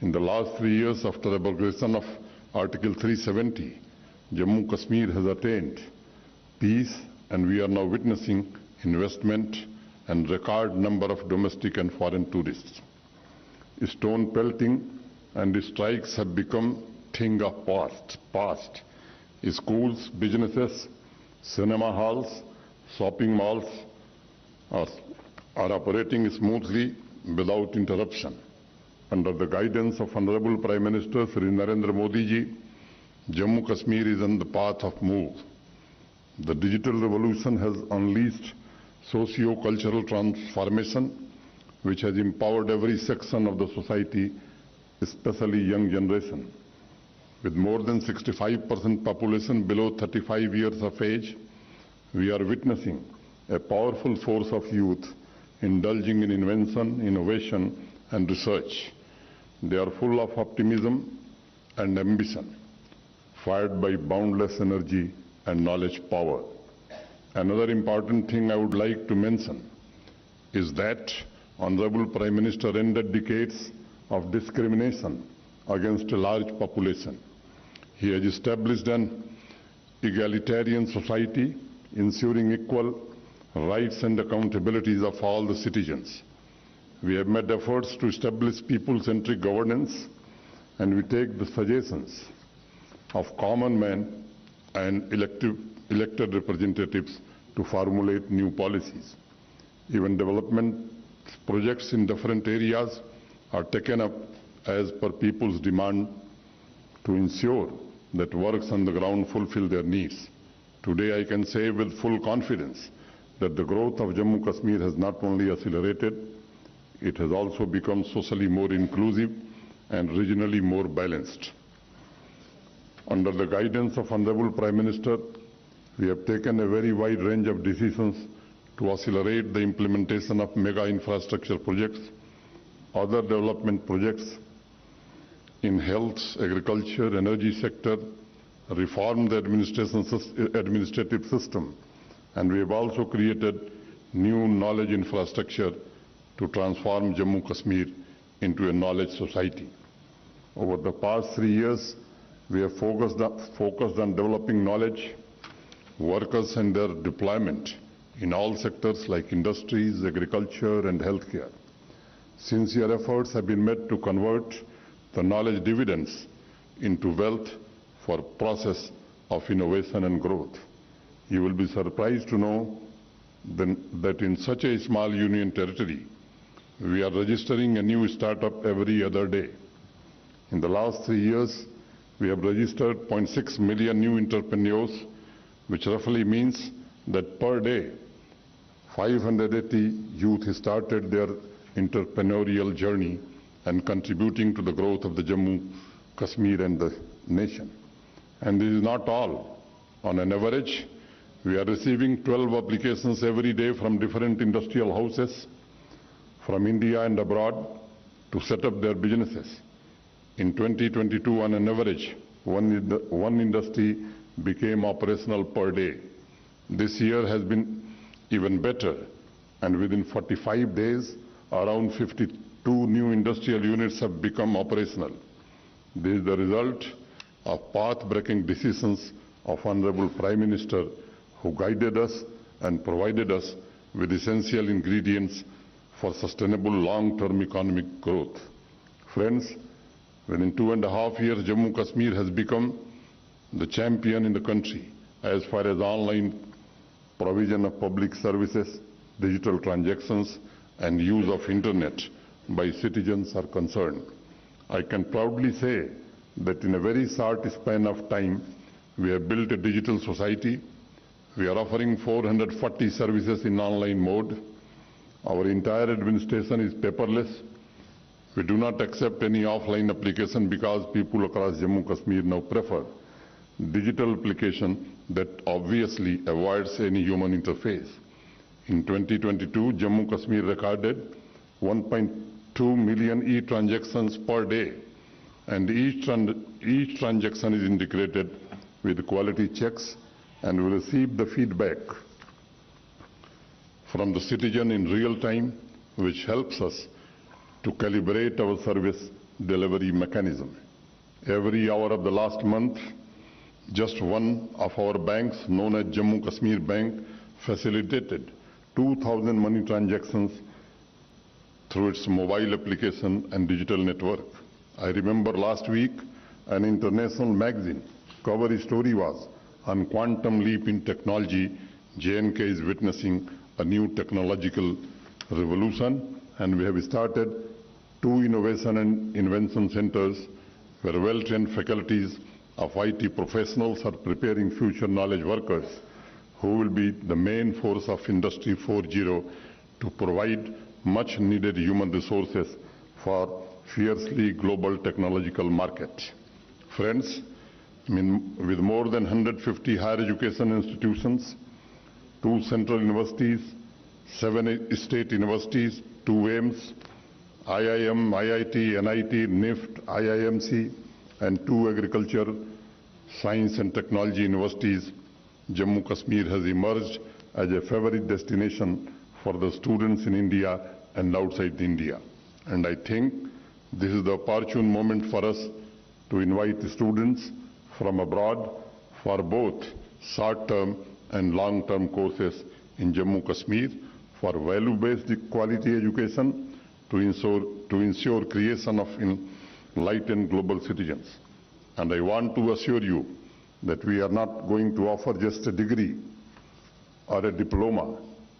In the last 3 years after abrogation of Article 370, Jammu and Kashmir has attained peace, and we are now witnessing investment and record number of domestic and foreign tourists. Stone pelting and strikes have become thing of past. Schools, businesses, cinema halls, shopping malls are operating smoothly without interruption. Under the guidance of Honorable Prime Minister Sri Narendra Modi ji, Jammu Kashmir is on the path of move. The digital revolution has unleashed socio-cultural transformation, which has empowered every section of the society, especially young generation. With more than 65% population below 35 years of age, we are witnessing a powerful force of youth indulging in invention, innovation, and research. They are full of optimism and ambition, fired by boundless energy and knowledge power. Another important thing I would like to mention is that Honorable Prime Minister ended decades of discrimination against a large population. He has established an egalitarian society, ensuring equal rights and accountabilities of all the citizens. We have made efforts to establish people-centric governance, and we take the suggestions of common men and elected representatives to formulate new policies. Even development projects in different areas are taken up as per people's demand to ensure that works on the ground fulfill their needs. Today I can say with full confidence that the growth of Jammu Kashmir has not only accelerated, it has also become socially more inclusive and regionally more balanced. Under the guidance of Honorable Prime Minister, we have taken a very wide range of decisions to accelerate the implementation of mega infrastructure projects, other development projects in health, agriculture, energy sector, reform the administrative system, and we have also created new knowledge infrastructure to transform Jammu Kashmir into a knowledge society. Over the past 3 years, we have focused on developing knowledge, workers and their deployment in all sectors like industries, agriculture and healthcare. Sincere efforts have been made to convert the knowledge dividends into wealth for process of innovation and growth. You will be surprised to know that in such a small union territory, we are registering a new startup every other day. In the last 3 years, we have registered 0.6 million new entrepreneurs, which roughly means that per day, 580 youth started their entrepreneurial journey and contributing to the growth of the Jammu, Kashmir and the nation. And this is not all. On an average, we are receiving 12 applications every day from different industrial houses from India and abroad to set up their businesses. In 2022, on an average, one industry became operational per day. This year has been even better, and within 45 days, around 52 new industrial units have become operational. This is the result of path-breaking decisions of Honorable Prime Minister, who guided us and provided us with essential ingredients for sustainable long-term economic growth. Friends, within 2.5 years, Jammu Kashmir has become the champion in the country as far as online provision of public services, digital transactions, and use of internet by citizens are concerned. I can proudly say that in a very short span of time, we have built a digital society. We are offering 440 services in online mode. Our entire administration is paperless. We do not accept any offline application because people across Jammu Kashmir now prefer digital application that obviously avoids any human interface. In 2022, Jammu Kashmir recorded 1.2 million e-transactions per day, and each transaction is integrated with quality checks, and we receive the feedback from the citizen in real time, which helps us to calibrate our service delivery mechanism. Every hour of the last month, just one of our banks, known as Jammu Kashmir Bank, facilitated 2,000 money transactions through its mobile application and digital network. I remember last week, an international magazine cover story was on quantum leap in technology. J&K is witnessing a new technological revolution, and we have started 2 innovation and invention centers where well-trained faculties of IT professionals are preparing future knowledge workers who will be the main force of Industry 4.0 to provide much needed human resources for fiercely global technological market. Friends, with more than 150 higher education institutions, 2 central universities, 7 state universities, 2 AIMS, IIM, IIT, NIT, NIFT, IIMC, and 2 agriculture, science and technology universities, Jammu Kashmir has emerged as a favorite destination for the students in India and outside India. And I think this is the opportune moment for us to invite students from abroad for both short-term and long-term courses in Jammu Kashmir for value-based quality education to ensure creation of enlightened global citizens. And I want to assure you that we are not going to offer just a degree or a diploma,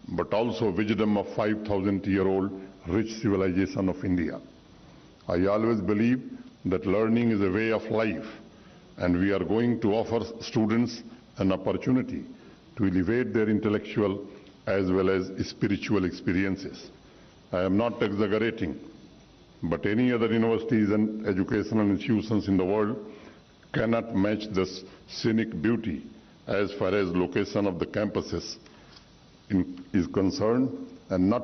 but also wisdom of 5,000-year-old rich civilization of India. I always believe that learning is a way of life, and we are going to offer students an opportunity to elevate their intellectual as well as spiritual experiences. I am not exaggerating, but any other universities and educational institutions in the world cannot match the scenic beauty as far as location of the campuses is concerned, and not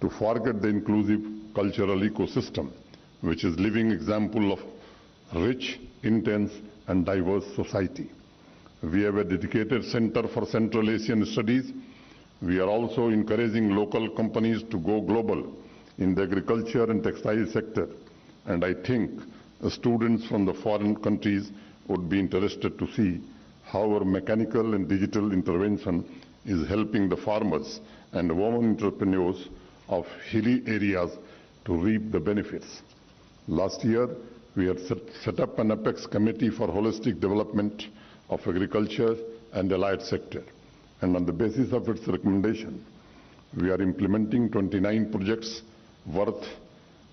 to forget the inclusive cultural ecosystem, which is living example of rich, intense, and diverse society. We have a dedicated Center for Central Asian Studies. We are also encouraging local companies to go global in the agriculture and textile sector, and I think students from the foreign countries would be interested to see how our mechanical and digital intervention is helping the farmers and women entrepreneurs of hilly areas to reap the benefits. Last year, we had set up an Apex Committee for Holistic Development of Agriculture and Allied Sector. And on the basis of its recommendation, we are implementing 29 projects worth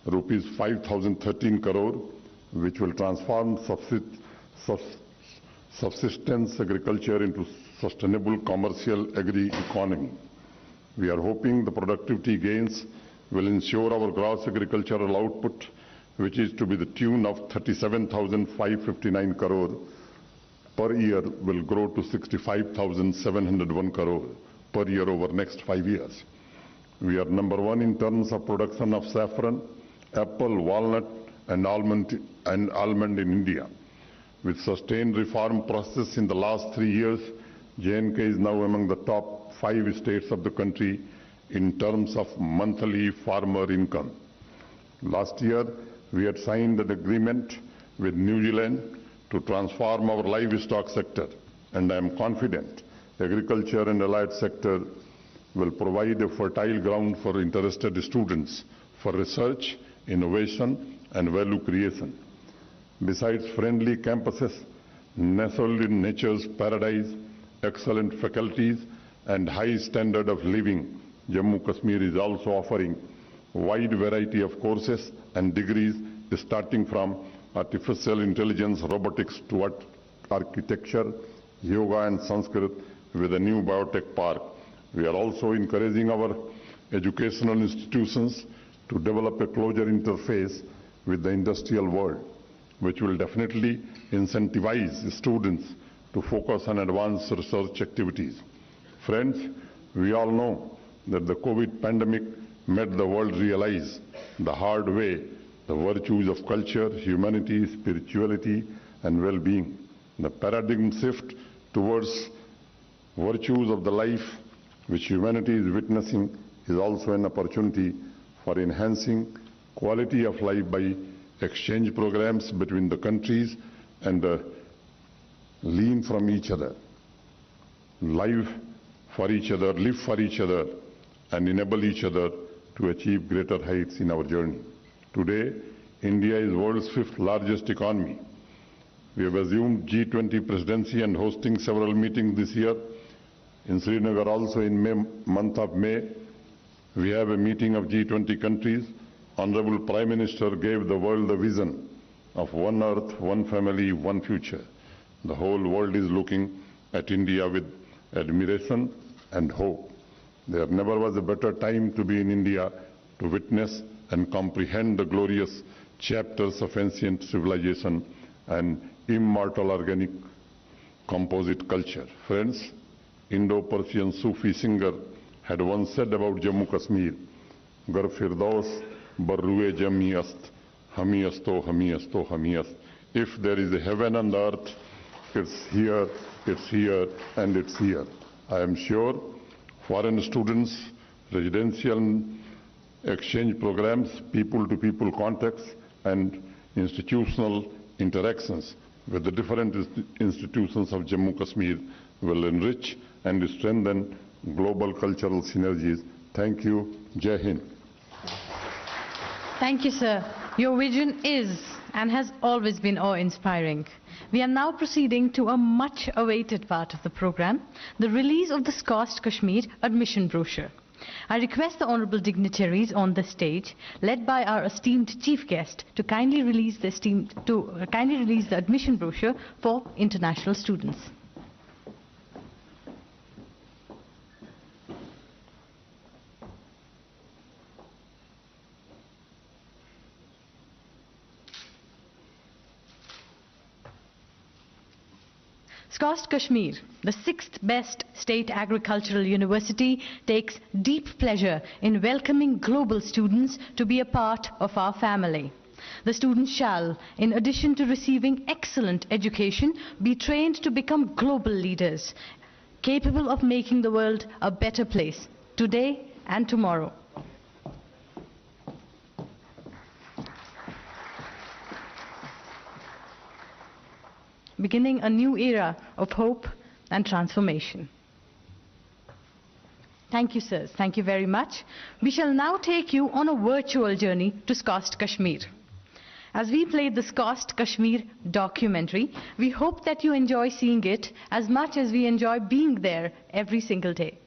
rupees 5,013 crore, which will transform subsistence agriculture into sustainable commercial agri-economy. We are hoping the productivity gains will ensure our gross agricultural output, which is to be the tune of 37,559 crore per year, will grow to 65,701 crore per year over next 5 years. We are number 1 in terms of production of saffron, apple, walnut, and almond in India. With sustained reform process in the last 3 years, J&K is now among the top 5 states of the country in terms of monthly farmer income. Last year, we had signed an agreement with New Zealand to transform our livestock sector, and I am confident the agriculture and allied sector will provide a fertile ground for interested students for research, innovation, and value creation. Besides friendly campuses, nestled in nature's paradise, excellent faculties, and high standard of living, Jammu Kashmir is also offering a wide variety of courses and degrees starting from artificial intelligence, robotics to architecture, yoga and Sanskrit with a new biotech park. We are also encouraging our educational institutions to develop a closer interface with the industrial world, which will definitely incentivize students to focus on advanced research activities. Friends, we all know that the COVID pandemic made the world realize the hard way the virtues of culture, humanity, spirituality, and well-being. The paradigm shift towards virtues of the life which humanity is witnessing is also an opportunity for enhancing quality of life by exchange programs between the countries and learn from each other, live for each other, live for each other, and enable each other to achieve greater heights in our journey. Today, India is the world's 5th largest economy. We have assumed G20 presidency and hosting several meetings this year. In Srinagar also in month of May, we have a meeting of G20 countries. Honorable Prime Minister gave the world the vision of one earth, one family, one future. The whole world is looking at India with admiration and hope. There never was a better time to be in India to witness and comprehend the glorious chapters of ancient civilization and immortal organic composite culture. Friends, Indo-Persian Sufi singer had once said about Jammu Kashmir, Gar Firdaus Barrue Jami Ast, Hami Asto, Hami Asto, Hami Ast. If there is a heaven and earth, it's here, and it's here. I am sure foreign students, residential exchange programs, people-to-people contacts, and institutional interactions with the different institutions of Jammu Kashmir will enrich and strengthen global cultural synergies. Thank you. Jai Hind. Thank you, sir. Your vision is and has always been awe-inspiring. We are now proceeding to a much-awaited part of the program, the release of the SKUAST-Kashmir admission brochure. I request the honourable dignitaries on the stage, led by our esteemed chief guest, to kindly release the admission brochure for international students. SKUAST-Kashmir, the 6th best state agricultural university, takes deep pleasure in welcoming global students to be a part of our family. The students shall, in addition to receiving excellent education, be trained to become global leaders, capable of making the world a better place, today and tomorrow. Beginning a new era of hope and transformation. Thank you, sirs. Thank you very much. We shall now take you on a virtual journey to SKUAST-Kashmir. As we play the SKUAST-Kashmir documentary, we hope that you enjoy seeing it as much as we enjoy being there every single day.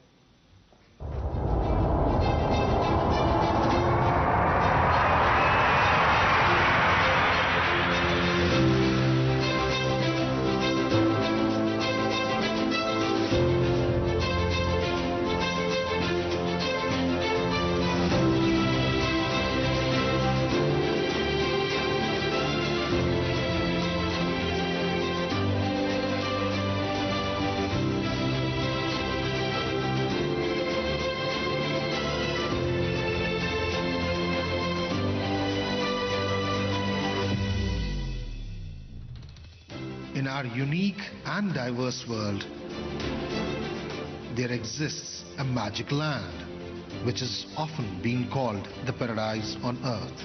In our unique and diverse world, there exists a magic land, which is often being called the paradise on earth.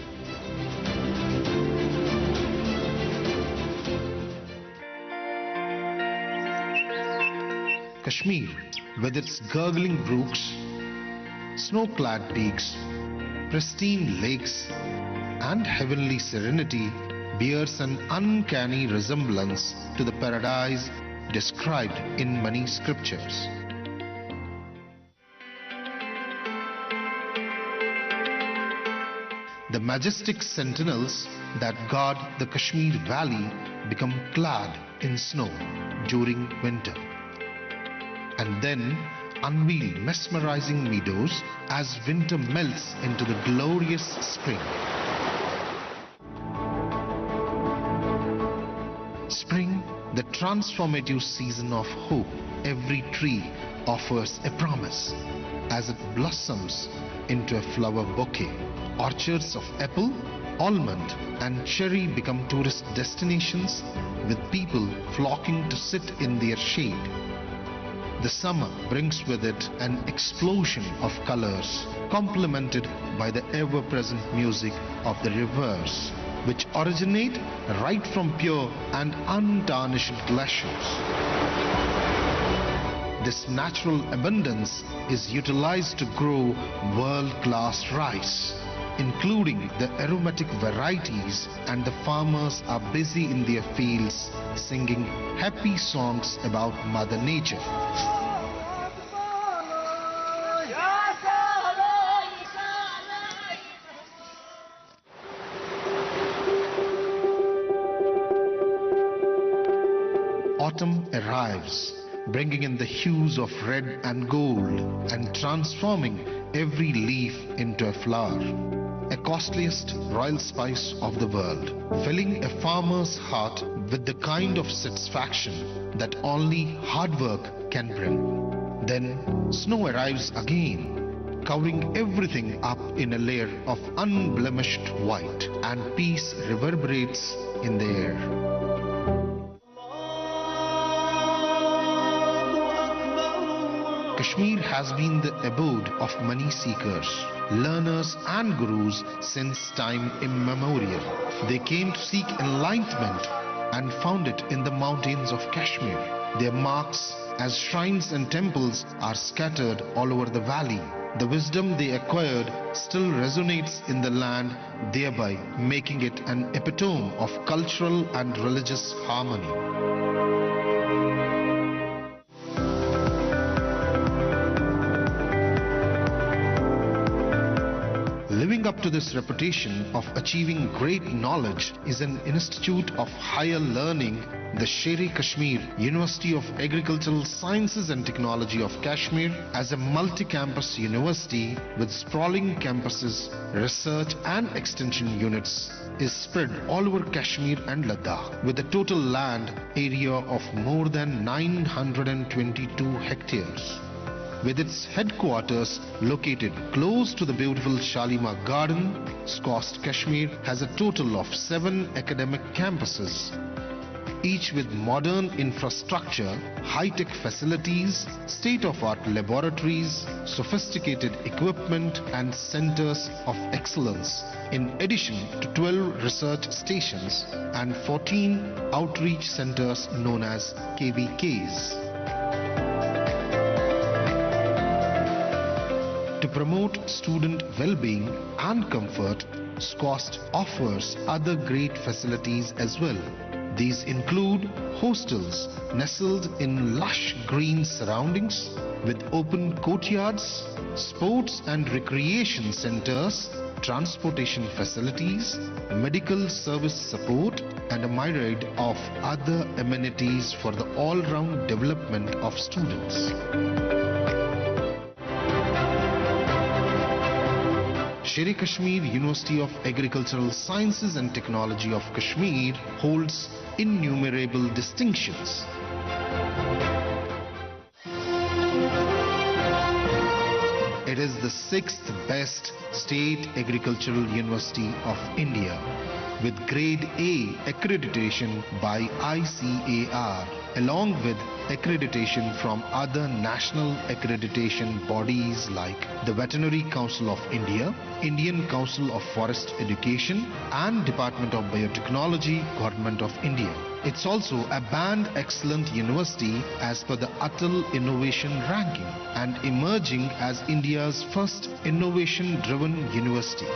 Kashmir, with its gurgling brooks, snow-clad peaks, pristine lakes, and heavenly serenity, bears an uncanny resemblance to the paradise described in many scriptures. The majestic sentinels that guard the Kashmir Valley become clad in snow during winter, and then unveil mesmerizing meadows as winter melts into the glorious spring. Spring, the transformative season of hope. Every tree offers a promise as it blossoms into a flower bouquet. Orchards of apple, almond and cherry become tourist destinations, with people flocking to sit in their shade. The summer brings with it an explosion of colors, complemented by the ever-present music of the rivers, which originate right from pure and untarnished glaciers. This natural abundance is utilized to grow world-class rice, including the aromatic varieties, and the farmers are busy in their fields singing happy songs about Mother Nature. Autumn arrives, bringing in the hues of red and gold and transforming every leaf into a flower. A costliest royal spice of the world, filling a farmer's heart with the kind of satisfaction that only hard work can bring. Then snow arrives again, covering everything up in a layer of unblemished white, and peace reverberates in the air. Kashmir has been the abode of many seekers, learners and gurus since time immemorial. They came to seek enlightenment and found it in the mountains of Kashmir. Their marks as shrines and temples are scattered all over the valley. The wisdom they acquired still resonates in the land, thereby making it an epitome of cultural and religious harmony. Living up to this reputation of achieving great knowledge is an institute of higher learning, the Sher-e-Kashmir University of Agricultural Sciences and Technology of Kashmir. As a multi-campus university with sprawling campuses, research and extension units, is spread all over Kashmir and Ladakh with a total land area of more than 922 hectares. With its headquarters located close to the beautiful Shalimar Garden, SKUAST-Kashmir has a total of 7 academic campuses, each with modern infrastructure, high-tech facilities, state-of-art laboratories, sophisticated equipment and centers of excellence, in addition to 12 research stations and 14 outreach centers known as KVKs. To promote student well-being and comfort, SKUAST offers other great facilities as well. These include hostels nestled in lush green surroundings with open courtyards, sports and recreation centers, transportation facilities, medical service support, and a myriad of other amenities for the all-round development of students. Sher-e-Kashmir University of Agricultural Sciences and Technology of Kashmir holds innumerable distinctions. It is the 6th best state agricultural university of India with Grade A accreditation by ICAR, along with accreditation from other national accreditation bodies like the Veterinary Council of India, Indian Council of Forest Education and Department of Biotechnology, Government of India. It's also a banned excellent university as per the Atal Innovation Ranking and emerging as India's first innovation-driven university.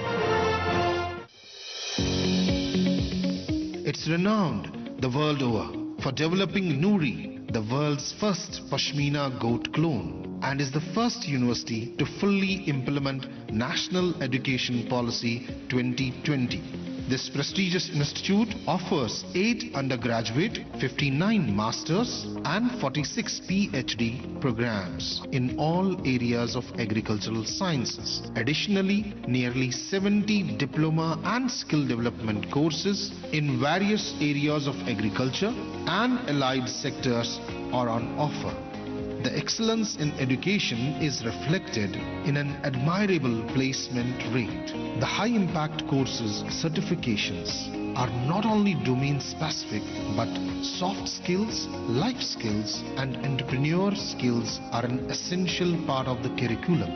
It's renowned the world over for developing Nuri, the world's first Pashmina goat clone, and is the first university to fully implement National Education Policy 2020. This prestigious institute offers 8 undergraduate, 59 masters and 46 PhD programs in all areas of agricultural sciences. Additionally, nearly 70 diploma and skill development courses in various areas of agriculture and allied sectors are on offer. The excellence in education is reflected in an admirable placement rate. The high-impact courses certifications are not only domain-specific, but soft skills, life skills, and entrepreneur skills are an essential part of the curriculum.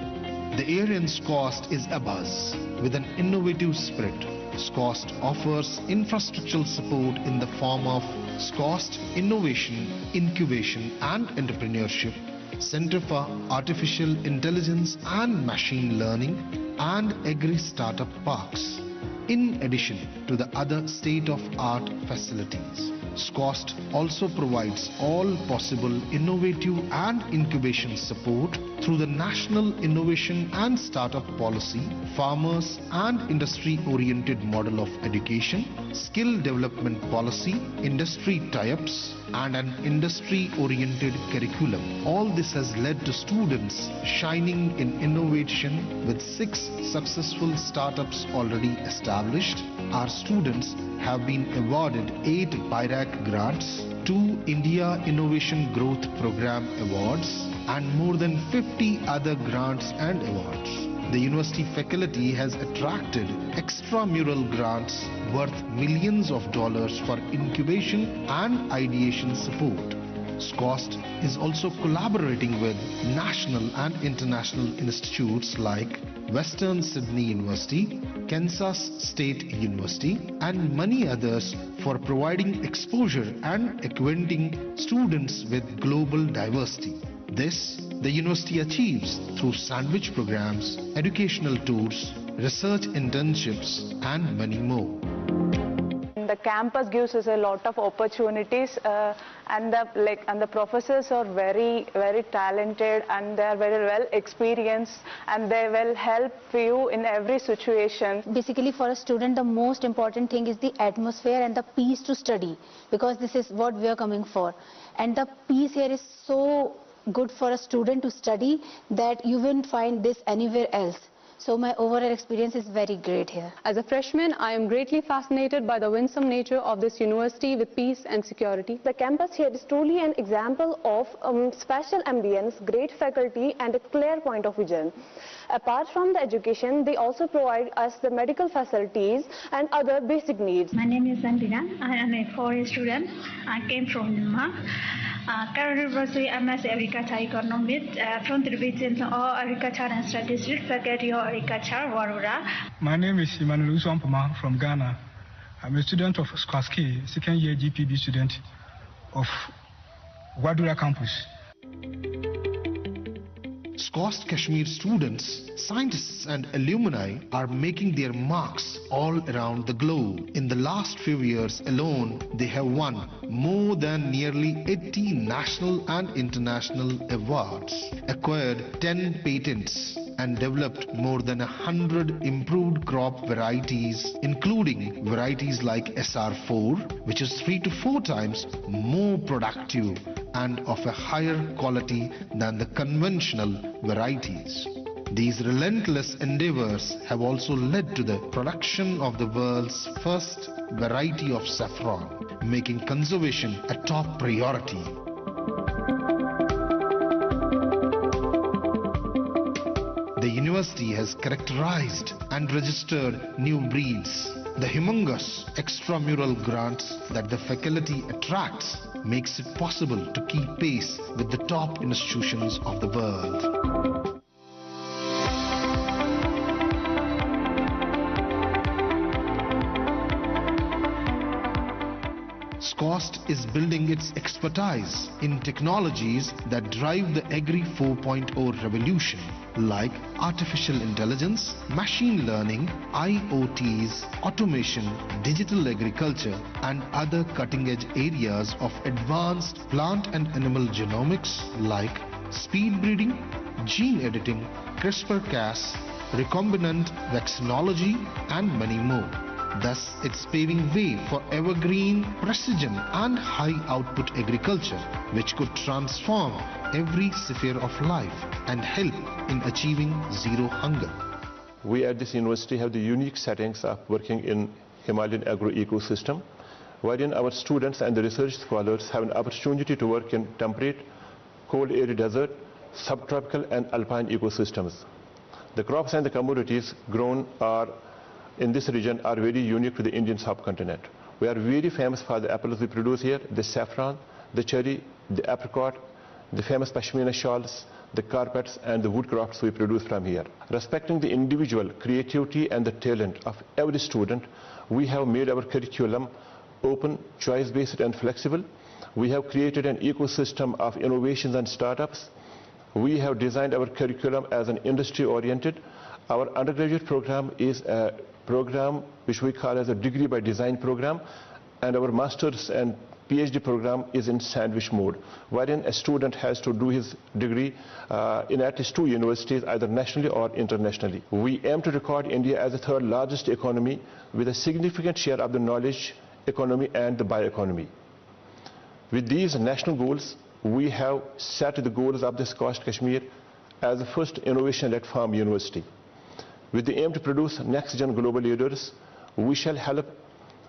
The air in SKUAST is abuzz with an innovative spirit. SKUAST offers infrastructural support in the form of SKUAST Innovation, Incubation and Entrepreneurship, Center for Artificial Intelligence and Machine Learning, and Agri-Startup Parks, in addition to the other state-of-art facilities. SKUAST also provides all possible innovative and incubation support through the National Innovation and Startup Policy, Farmers and Industry-Oriented Model of Education, Skill Development Policy, Industry Tie-ups, and an industry-oriented curriculum. All this has led to students shining in innovation with 6 successful startups already established. Our students have been awarded 8 BIRAC grants, 2 India Innovation Growth Program awards, and more than 50 other grants and awards. The university faculty has attracted extramural grants worth millions of dollars for incubation and ideation support. SKUAST is also collaborating with national and international institutes like Western Sydney University, Kansas State University, and many others for providing exposure and acquainting students with global diversity. This the university achieves through sandwich programs, educational tours, research internships, and many more. The campus gives us a lot of opportunities, and the professors are very talented, and they are very well experienced, and they will help you in every situation. Basically, for a student, the most important thing is the atmosphere and the peace to study, because this is what we are coming for. And the peace here is so good for a student to study that you won't find this anywhere else. So my overall experience is very great here. As a freshman, I am greatly fascinated by the winsome nature of this university with peace and security. The campus here is truly an example of special ambience, great faculty, and a clear point of vision. Apart from the education, they also provide us the medical facilities and other basic needs. My name is Sandina. I am a 4-year student. I came from Myanmar. Currently pursuing MS Agriculture Economics from the Division of Agriculture and Statistics, Faculty of Agriculture, Warura. My name is Emmanuel Uswampama from Ghana. I'm a student of SKUAST-K, second year GPB student of Wadura campus. SKUAST Kashmir students, scientists and alumni are making their marks all around the globe. In the last few years alone, they have won more than nearly 80 national and international awards, acquired 10 patents, and developed more than 100 improved crop varieties, including varieties like SR4, which is 3 to 4 times more productive and of a higher quality than the conventional varieties. These relentless endeavors have also led to the production of the world's first variety of saffron, making conservation a top priority. The university has characterized and registered new breeds. The humongous extramural grants that the faculty attracts makes it possible to keep pace with the top institutions of the world. SKUAST is building its expertise in technologies that drive the Agri 4.0 revolution, like artificial intelligence, machine learning, IoTs, automation, digital agriculture, and other cutting-edge areas of advanced plant and animal genomics like speed breeding, gene editing, CRISPR-Cas, recombinant vaccinology, and many more. Thus, it's paving way for evergreen, precision and high-output agriculture, which could transform every sphere of life and help in achieving zero hunger. We at this university have the unique settings of working in Himalayan agro-ecosystem, wherein our students and the research scholars have an opportunity to work in temperate, cold arid desert, subtropical and alpine ecosystems. The crops and the commodities grown in this region are very unique to the Indian subcontinent. We are very famous for the apples we produce here, the saffron, the cherry, the apricot, the famous pashmina shawls, the carpets and the wood crafts we produce from here. Respecting the individual creativity and the talent of every student, we have made our curriculum open, choice-based and flexible. We have created an ecosystem of innovations and startups. We have designed our curriculum as an industry-oriented. Our undergraduate program is a program which we call as a degree by design program, and our master's and PhD program is in sandwich mode, wherein a student has to do his degree in at least 2 universities, either nationally or internationally. We aim to record India as the 3rd largest economy with a significant share of the knowledge economy and the bioeconomy. With these national goals, we have set the goals of the SKUAST-Kashmir as the first innovation-led farm university. With the aim to produce next-gen global leaders, we shall help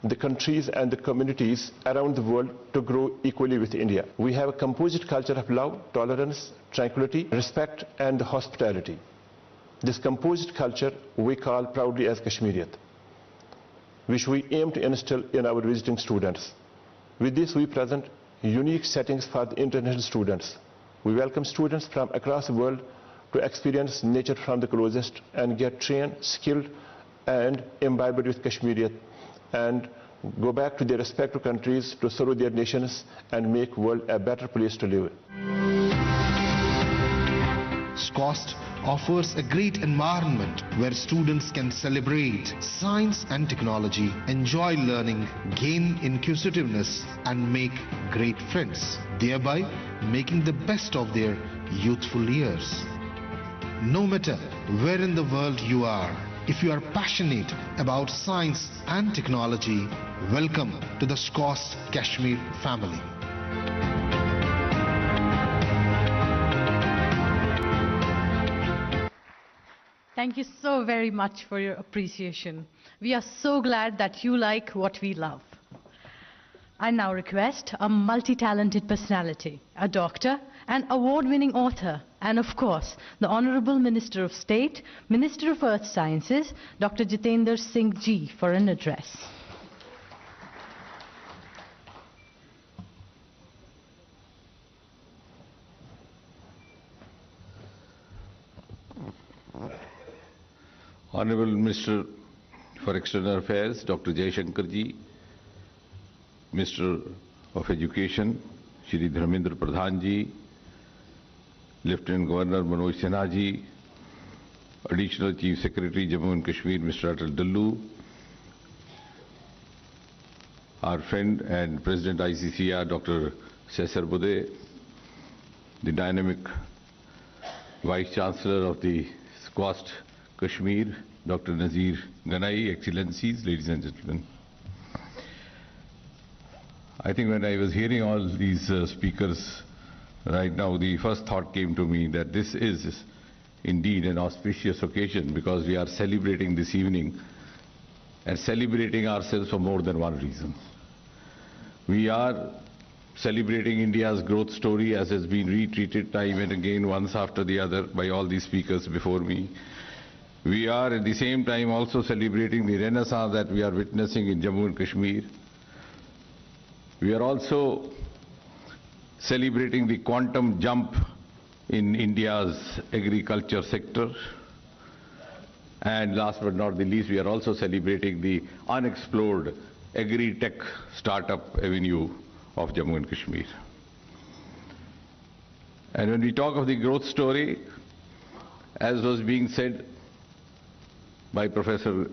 the countries and the communities around the world to grow equally with India. We have a composite culture of love, tolerance, tranquility, respect and hospitality. This composite culture we call proudly as Kashmiriyat, which we aim to instill in our visiting students. With this, we present unique settings for the international students. We welcome students from across the world to experience nature from the closest and get trained, skilled and imbibed with Kashmiriyat and go back to their respective countries to serve their nations and make the world a better place to live. SKUAST offers a great environment where students can celebrate science and technology, enjoy learning, gain inquisitiveness and make great friends, thereby making the best of their youthful years. No matter where in the world you are, if you are passionate about science and technology, welcome to the SKUAST-Kashmir family. Thank you so very much for your appreciation. We are so glad that you like what we love. I now request a multi-talented personality, a doctor, an award-winning author, and of course, the Honorable Minister of State, Minister of Earth Sciences, Dr. Jitendra Singh Ji, for an address. Honorable Minister for External Affairs, Dr. Jaishankar Ji, Minister of Education, Shri Dharmendra Pradhan Ji, Lieutenant Governor Manoj Sinha Ji, Additional Chief Secretary, Jammu and Kashmir, Mr. Atal Dallu, our friend and President ICCR, Dr. Cesar Bude, the dynamic Vice Chancellor of the SKUAST-Kashmir, Dr. Nazir Ganai, Excellencies, ladies and gentlemen. I think when I was hearing all these speakers right now, the first thought came to me that this is indeed an auspicious occasion because we are celebrating this evening and celebrating ourselves for more than one reason. We are celebrating India's growth story as has been retreated time and again once after the other by all these speakers before me. We are at the same time also celebrating the renaissance that we are witnessing in Jammu and Kashmir. We are also celebrating the quantum jump in India's agriculture sector. And last but not the least, we are also celebrating the unexplored agri-tech startup avenue of Jammu and Kashmir. And when we talk of the growth story, as was being said by Professor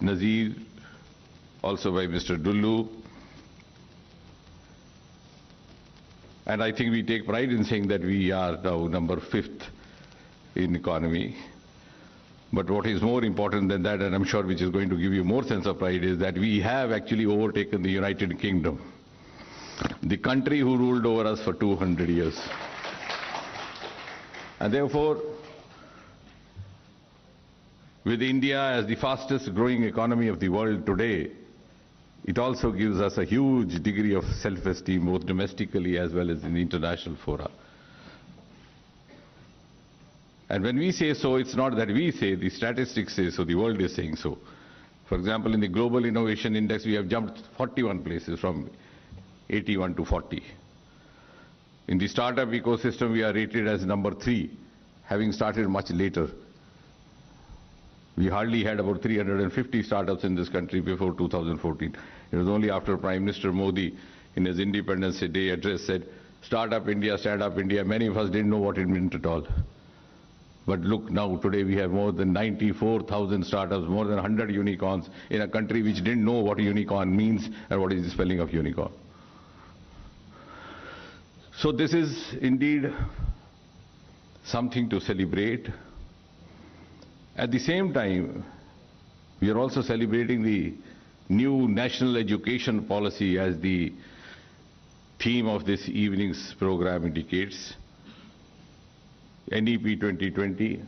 Nazir, also by Mr. Dullu, and I think we take pride in saying that we are now number 5th in economy. But what is more important than that, and I'm sure which is going to give you more sense of pride, is that we have actually overtaken the United Kingdom, the country who ruled over us for 200 years. And therefore, with India as the fastest growing economy of the world today, it also gives us a huge degree of self-esteem, both domestically as well as in the international fora. And when we say so, it's not that we say, the statistics say so, the world is saying so. For example, in the Global Innovation Index, we have jumped 41 places from 81 to 40. In the startup ecosystem, we are rated as number 3, having started much later. We hardly had about 350 startups in this country before 2014. It was only after Prime Minister Modi, in his Independence Day address, said, "Start up India, stand up India." Many of us didn't know what it meant at all. But look now, today we have more than 94,000 startups, more than 100 unicorns in a country which didn't know what a unicorn means and what is the spelling of unicorn. So this is indeed something to celebrate. At the same time, we are also celebrating the new national education policy as the theme of this evening's program indicates. NEP 2020.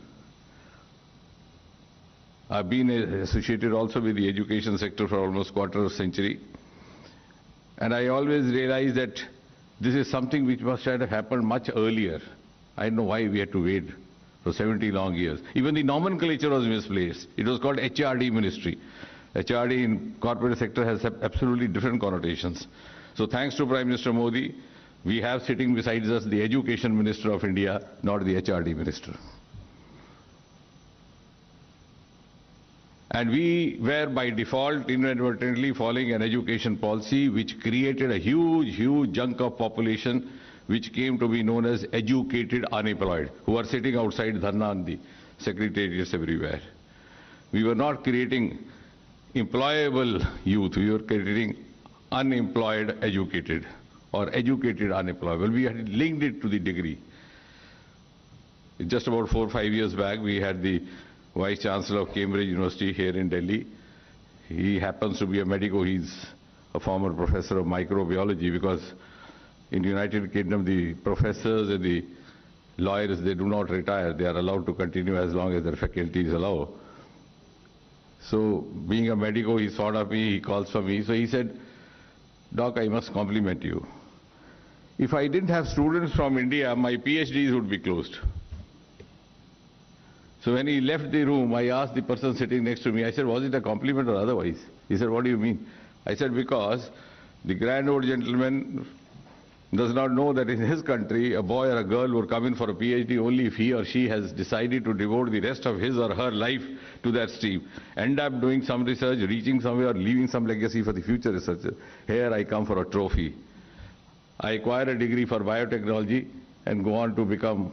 I've been associated also with the education sector for almost quarter of a century. And I always realize that this is something which must have happened much earlier. I don't know why we had to wait for 70 long years. Even the nomenclature was misplaced. It was called HRD ministry. HRD in corporate sector has absolutely different connotations. So thanks to Prime Minister Modi, we have sitting beside us the Education Minister of India, not the HRD Minister. And we were by default inadvertently following an education policy which created a huge chunk of population which came to be known as educated unemployed, who are sitting outside Dharna and the secretariats everywhere. We were not creating employable youth, we were creating unemployed educated or educated unemployable. We had linked it to the degree. Just about 4 or 5 years back, we had the Vice Chancellor of Cambridge University here in Delhi. He happens to be a medico. He's a former professor of microbiology, because in the United Kingdom, the professors and the lawyers, they do not retire. They are allowed to continue as long as their faculties allow. So being a medico, he thought of me, he calls for me. So he said, Doc, I must compliment you. If I didn't have students from India, my PhDs would be closed. So when he left the room, I asked the person sitting next to me, I said, was it a compliment or otherwise? He said, what do you mean? I said, because the grand old gentleman does not know that in his country, a boy or a girl would come in for a PhD only if he or she has decided to devote the rest of his or her life to that stream, end up doing some research, reaching somewhere, leaving some legacy for the future researcher. Here I come for a trophy. I acquire a degree for biotechnology and go on to become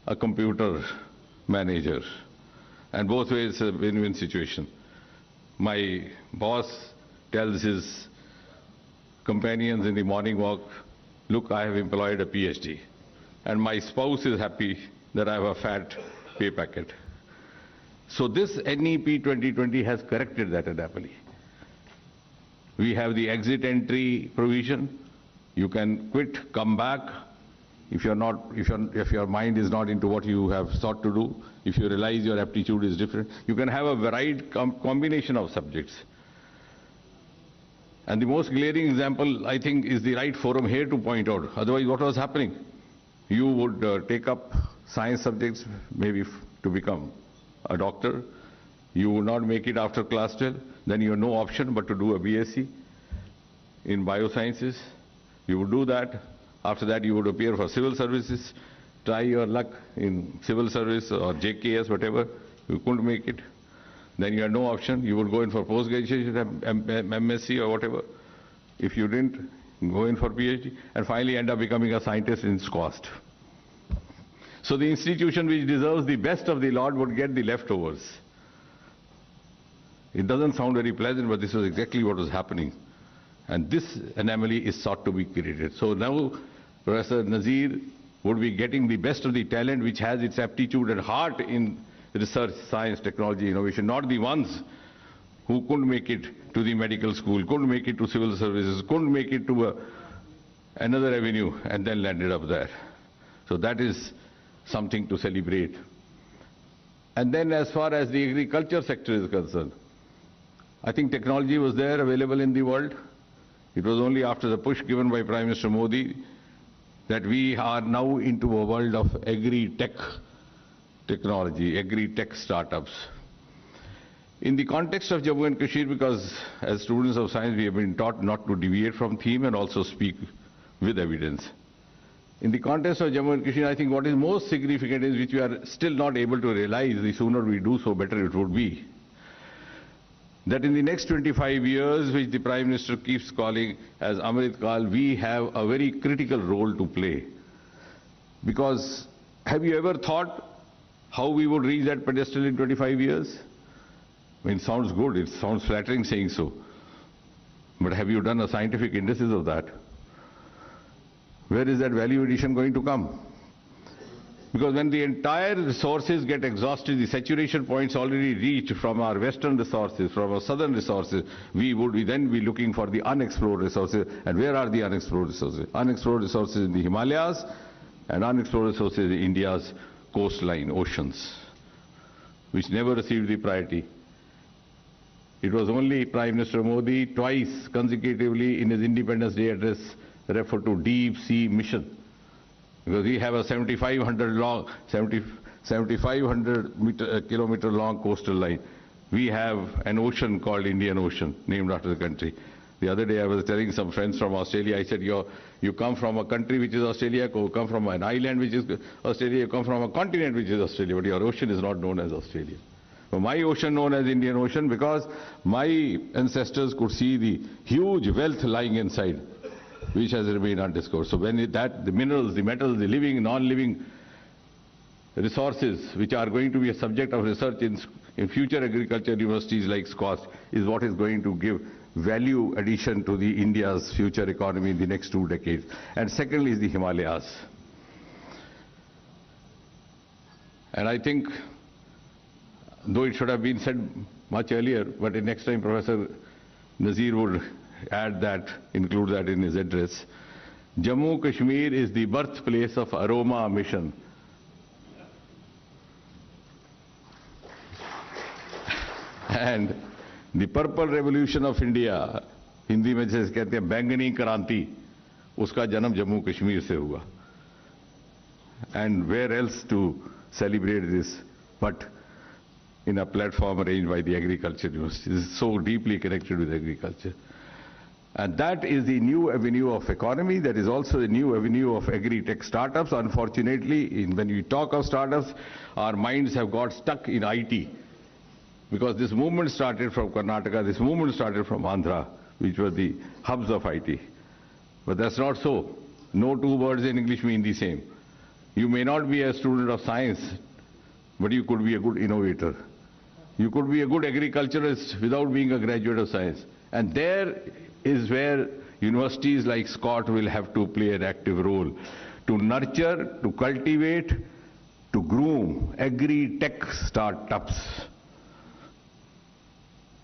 a computer manager. And both ways a win-win situation. My boss tells his companions in the morning walk, look, I have employed a PhD. And my spouse is happy that I have a fat pay packet. So this NEP 2020 has corrected that anomaly. We have the exit entry provision. You can quit, come back. If your mind is not into what you have sought to do, if you realize your aptitude is different, you can have a varied combination of subjects. And the most glaring example, I think, is the right forum here to point out. Otherwise, what was happening? You would take up science subjects, maybe to become a doctor. You would not make it after class 12. Then you have no option but to do a BSc in biosciences. You would do that. After that, you would appear for civil services, try your luck in civil service or JKS, whatever. You couldn't make it. Then you had no option. You would go in for post-graduation, MSc or whatever. If you didn't, go in for PhD, and finally end up becoming a scientist in SKUAST. So the institution which deserves the best of the lot would get the leftovers. It doesn't sound very pleasant, but this was exactly what was happening. And this anomaly is sought to be created. So now Professor Nazir would be getting the best of the talent which has its aptitude and heart in research, science, technology, innovation, not the ones who couldn't make it to the medical school, couldn't make it to civil services, couldn't make it to another avenue and then landed up there. So that is something to celebrate. And then as far as the agriculture sector is concerned, I think technology was there available in the world. It was only after the push given by Prime Minister Modi that we are now into a world of agri-tech technology, agri-tech startups. In the context of Jammu and Kashmir, because as students of science we have been taught not to deviate from theme and also speak with evidence. In the context of Jammu and Kashmir, I think what is most significant is, which we are still not able to realize, the sooner we do so, better it would be, that in the next 25 years, which the Prime Minister keeps calling as Amrit Kal, we have a very critical role to play. Because have you ever thought how we would reach that pedestal in 25 years? I mean, it sounds good, it sounds flattering saying so. But have you done a scientific indices of that? Where is that value addition going to come? Because when the entire resources get exhausted, the saturation points already reached from our western resources, from our southern resources, we would then be looking for the unexplored resources. And where are the unexplored resources? Unexplored resources in the Himalayas and unexplored resources in India's coastline, oceans, which never received the priority. It was only Prime Minister Modi twice consecutively in his Independence Day address referred to deep sea mission. Because we have a 7,500 kilometer long coastal line. We have an ocean called Indian Ocean, named after the country. The other day I was telling some friends from Australia, I said, you come from a country which is Australia, you come from an island which is Australia, you come from a continent which is Australia, but your ocean is not known as Australia. But my ocean known as Indian Ocean because my ancestors could see the huge wealth lying inside, which has remained undiscovered. So when the minerals, the metals, the living, non-living resources which are going to be a subject of research in future agriculture universities like SKUAST is what is going to give value addition to the India's future economy in the next 2 decades. And secondly is the Himalayas. And I think, though it should have been said much earlier, but next time Professor Nazir would add that, include that in his address. Jammu Kashmir is the birthplace of Aroma Mission. And the Purple Revolution of India, Hindi में जैसे कहते हैं बैंगनी क्रांति, उसका जन्म जम्मू कश्मीर से हुआ. And where else to celebrate this but in a platform arranged by the Agriculture University. This is so deeply connected with agriculture. And that is the new avenue of economy. That is also the new avenue of agri-tech startups. Unfortunately, when we talk of startups, our minds have got stuck in IT. Because this movement started from Karnataka, this movement started from Andhra, which were the hubs of IT. But that's not so. No two words in English mean the same. You may not be a student of science, but you could be a good innovator. You could be a good agriculturist without being a graduate of science. And there is where universities like SKUAST will have to play an active role to nurture, to cultivate, to groom agri-tech startups.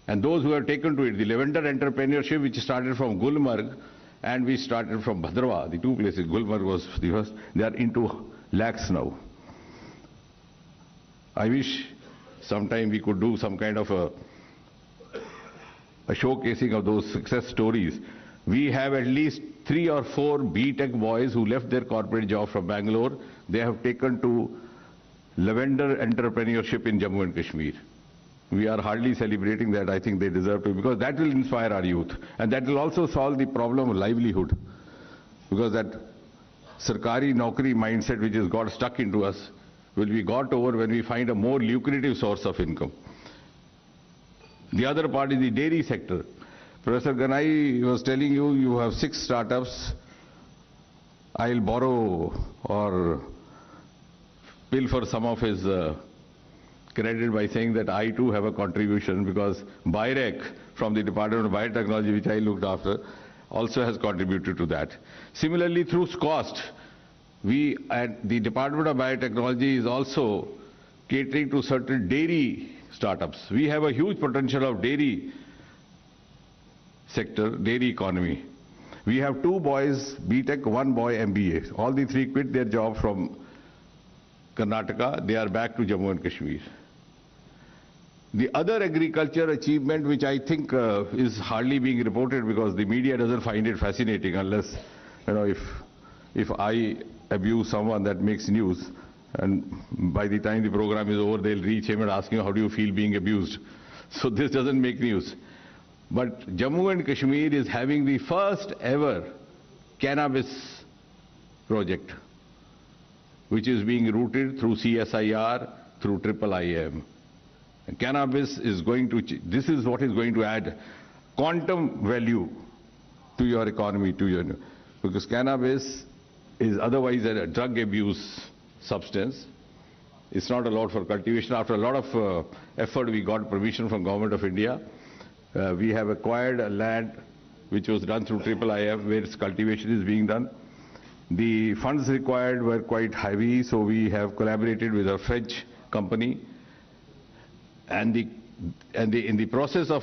And those who have taken to it, the lavender entrepreneurship which started from Gulmarg and we started from Bhadrawa, the two places, Gulmarg was the first, they are into lakhs now. I wish sometime we could do some kind of a showcasing of those success stories. We have at least 3 or 4 B.Tech boys who left their corporate job from Bangalore. They have taken to lavender entrepreneurship in Jammu and Kashmir. We are hardly celebrating that. I think they deserve to, because that will inspire our youth. And that will also solve the problem of livelihood. Because that Sarkari Naukri mindset which has got stuck into us will be got over when we find a more lucrative source of income. The other part is the dairy sector. Professor Ganai was telling you, you have 6 startups. I'll borrow or pilfer some of his credit by saying that I too have a contribution, because BIREC from the Department of Biotechnology, which I looked after, also has contributed to that. Similarly, through SKUAST, we at the Department of Biotechnology is also catering to certain dairy startups. We have a huge potential of dairy sector, dairy economy. We have 2 boys B.Tech, 1 boy MBA. All the 3 quit their job from Karnataka. They are back to Jammu and Kashmir. The other agriculture achievement, which I think is hardly being reported because the media doesn't find it fascinating, unless, you know, if I abuse someone that makes news, and by the time the program is over, they'll reach him and ask him, how do you feel being abused? So this doesn't make news. But Jammu and Kashmir is having the first ever cannabis project, which is being routed through CSIR, through IIIM. And cannabis is going to, this is what is going to add quantum value to your economy, because cannabis is otherwise a drug abuse substance. It's not allowed for cultivation. After a lot of effort, we got permission from Government of India. We have acquired a land which was done through IIIM, where its cultivation is being done. The funds required were quite heavy, so we have collaborated with a French company, and in the process of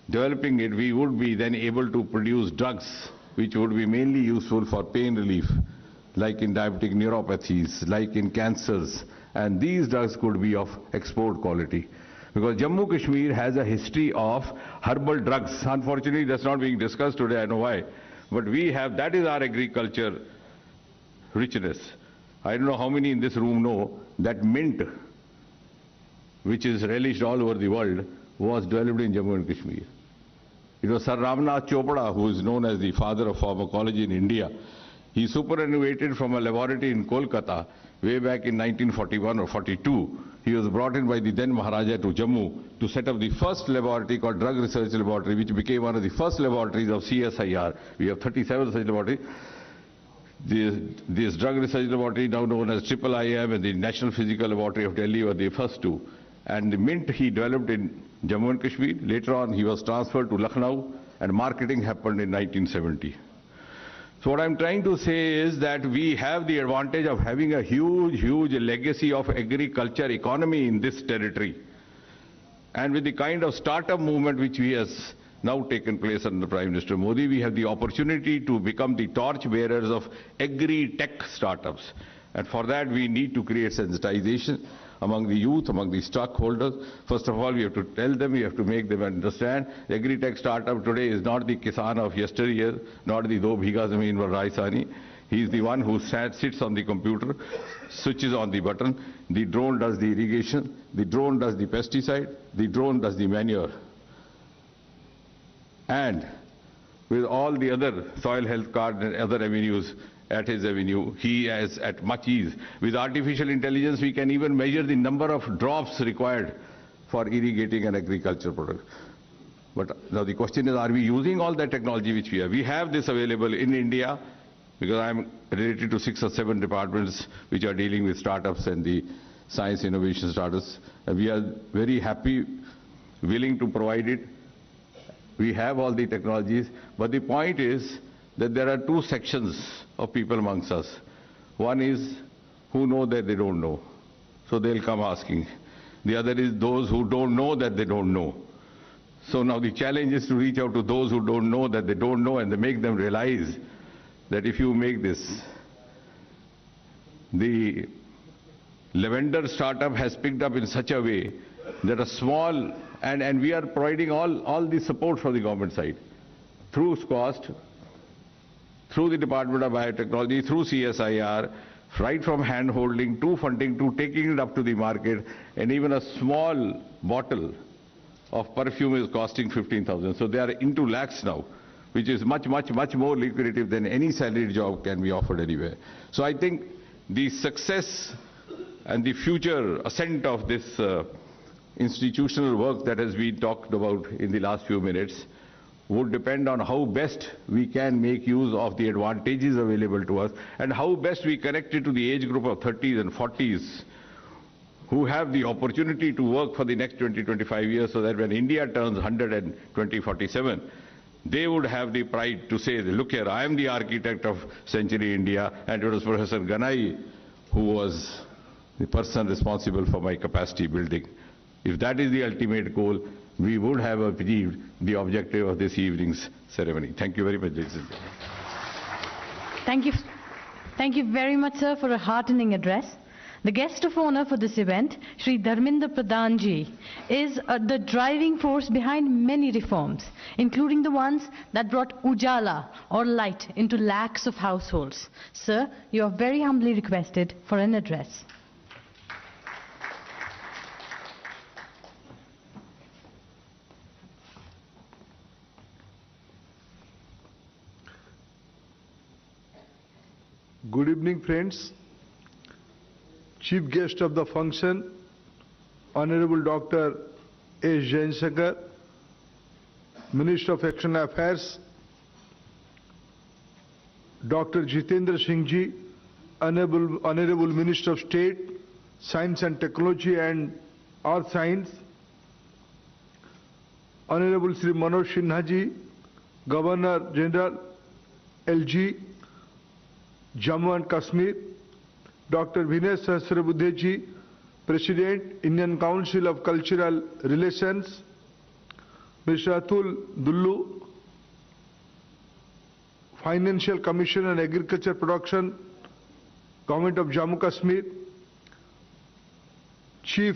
developing it, we would be then able to produce drugs which would be mainly useful for pain relief, like in diabetic neuropathies, like in cancers, and these drugs could be of export quality. Because Jammu Kashmir has a history of herbal drugs. Unfortunately, that's not being discussed today, I know why. But we have, that is our agriculture richness. I don't know how many in this room know that mint, which is relished all over the world, was developed in Jammu and Kashmir. It was Sir Ramnath Chopra, who is known as the father of pharmacology in India. He superannuated from a laboratory in Kolkata way back in 1941 or 42. He was brought in by the then Maharaja to Jammu to set up the first laboratory called Drug Research Laboratory, which became one of the first laboratories of CSIR. We have 37 such laboratories. This Drug Research Laboratory, now known as IIIM, and the National Physical Laboratory of Delhi were the first two. And the mint he developed in Jammu and Kashmir. Later on, he was transferred to Lucknow, and marketing happened in 1970. So what I'm trying to say is that we have the advantage of having a huge legacy of agriculture economy in this territory. And with the kind of startup movement which has now taken place under Prime Minister Modi, we have the opportunity to become the torch bearers of agri-tech startups. And for that, we need to create sensitization among the youth, among the stockholders. First of all, we have to tell them, we have to make them understand. The agri-tech startup today is not the Kisan of yesteryear, not the Do Bhiga Zameen Par Raisani. He is the one who sits on the computer, switches on the button. The drone does the irrigation, the drone does the pesticide, the drone does the manure. And with all the other soil health card and other avenues at his avenue, he is at much ease. With artificial intelligence, we can even measure the number of drops required for irrigating an agricultural product. But now the question is, are we using all that technology which we have? We have this available in India, because I'm related to 6 or 7 departments which are dealing with startups and the science innovation startups. And we are very happy, willing to provide it. We have all the technologies, but the point is that there are two sections of people amongst us. One is who know that they don't know, so they'll come asking. The other is those who don't know that they don't know. So now the challenge is to reach out to those who don't know that they don't know, and they make them realize that if you make this, the lavender startup has picked up in such a way that a small, and we are providing all the support from the government side, through SKUAST, through the Department of Biotechnology, through CSIR, right from hand-holding to funding to taking it up to the market, and even a small bottle of perfume is costing 15,000. So they are into lakhs now, which is much more lucrative than any salaried job can be offered anywhere. So I think the success and the future ascent of this institutional work that has been talked about in the last few minutes would depend on how best we can make use of the advantages available to us, and how best we connect it to the age group of 30s and 40s who have the opportunity to work for the next 20-25 years, so that when India turns 100 and 2047, they would have the pride to say, look here, I am the architect of Century India, and it was Professor Ganai who was the person responsible for my capacity building. If that is the ultimate goal, we would have achieved the objective of this evening's ceremony. Thank you very much, ladies and gentlemen. Thank you. Thank you very much, sir, for a heartening address. The guest of honor for this event, Shri Dharmendra Pradhan Ji, is the driving force behind many reforms, including the ones that brought Ujala, or light, into lakhs of households. Sir, you are very humbly requested for an address. Good evening, friends. Chief guest of the function, Honorable Dr. S. Jaishankar, Minister of External Affairs, Dr. Jitendra Singh Ji, Honorable Minister of State, Science and Technology and Earth Science, Honorable Sri Manoj Sinha Ji, Governor General LG, Jammu and Kashmir, Dr. Vinay Sahasrabudhe, President, Indian Council of Cultural Relations, Mr. Atul Dullu, Financial Commissioner on Agriculture Production, Government of Jammu Kashmir, Chief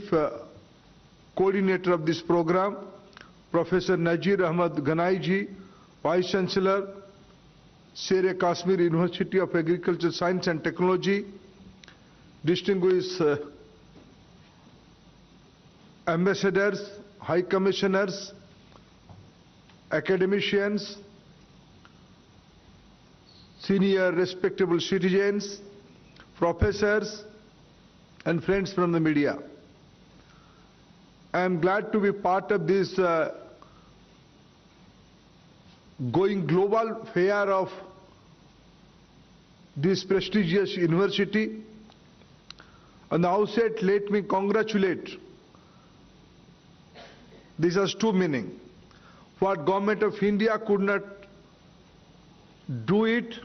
Coordinator of this program, Professor Nazir Ahmad Ganai ji, Vice Chancellor, Sher Kashmir University of Agriculture, Science and Technology, distinguished ambassadors, high commissioners, academicians, senior respectable citizens, professors, and friends from the media. I am glad to be part of this going global fair of this prestigious university. On the outset, let me congratulate. This has two meanings. What Government of India could not do it,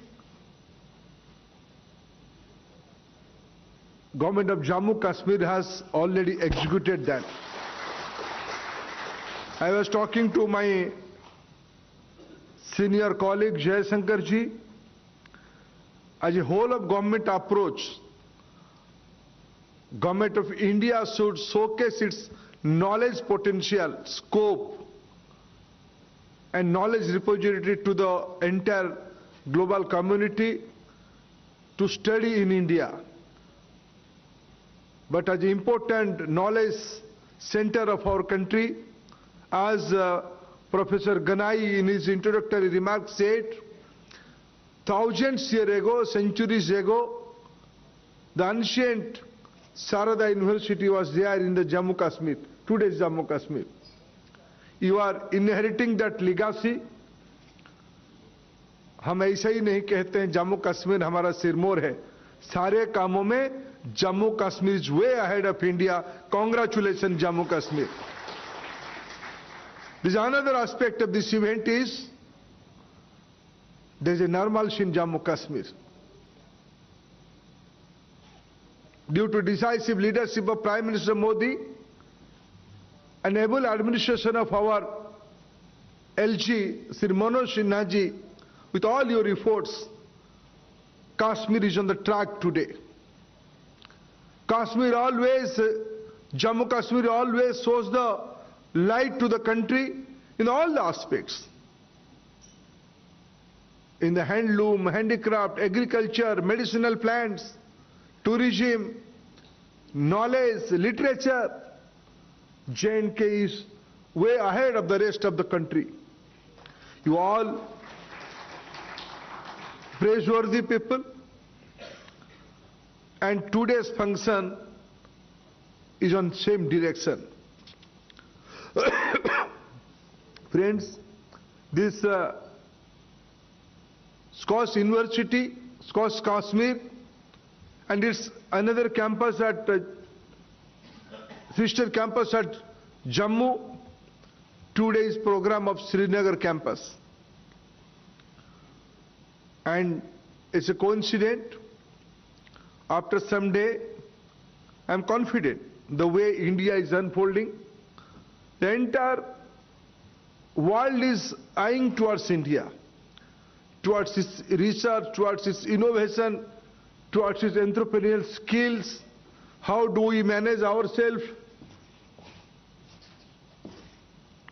Government of Jammu Kashmir has already executed that. I was talking to my senior colleague Jai Shankar ji. As a whole of government approach, Government of India should showcase its knowledge potential, scope, and knowledge repository to the entire global community to study in India. But as an important knowledge center of our country, as Professor Ganai in his introductory remarks said, thousands years ago, centuries ago, the ancient Sarada University was there in the Jammu Kashmir, today's Jammu Kashmir. You are inheriting that legacy. हम ऐसा ही नहीं कहते हैं जम्मू कश्मीर हमारा सिरमौर है, सारे कामों में Jammu Kashmir is way ahead of India. Congratulations, Jammu Kashmir. There's another aspect of this event is there's a normalcy in Jammu Kashmir. Due to decisive leadership of Prime Minister Modi and able administration of our LG, Sri Manoj Sinha ji, with all your efforts, Kashmir is on the track today. Jammu Kashmir always shows the light to the country in all the aspects. In the handloom, handicraft, agriculture, medicinal plants, tourism, knowledge, literature, J&K is way ahead of the rest of the country. You all praiseworthy people, and today's function is on same direction. Friends, this SKUAST University, SKUAST Kashmir, and its another campus at sister campus at Jammu, 2 days program of Srinagar campus. And it's a coincidence. After some day, I'm confident the way India is unfolding, the entire world is eyeing towards India, towards its research, towards its innovation, towards its entrepreneurial skills. How do we manage ourselves?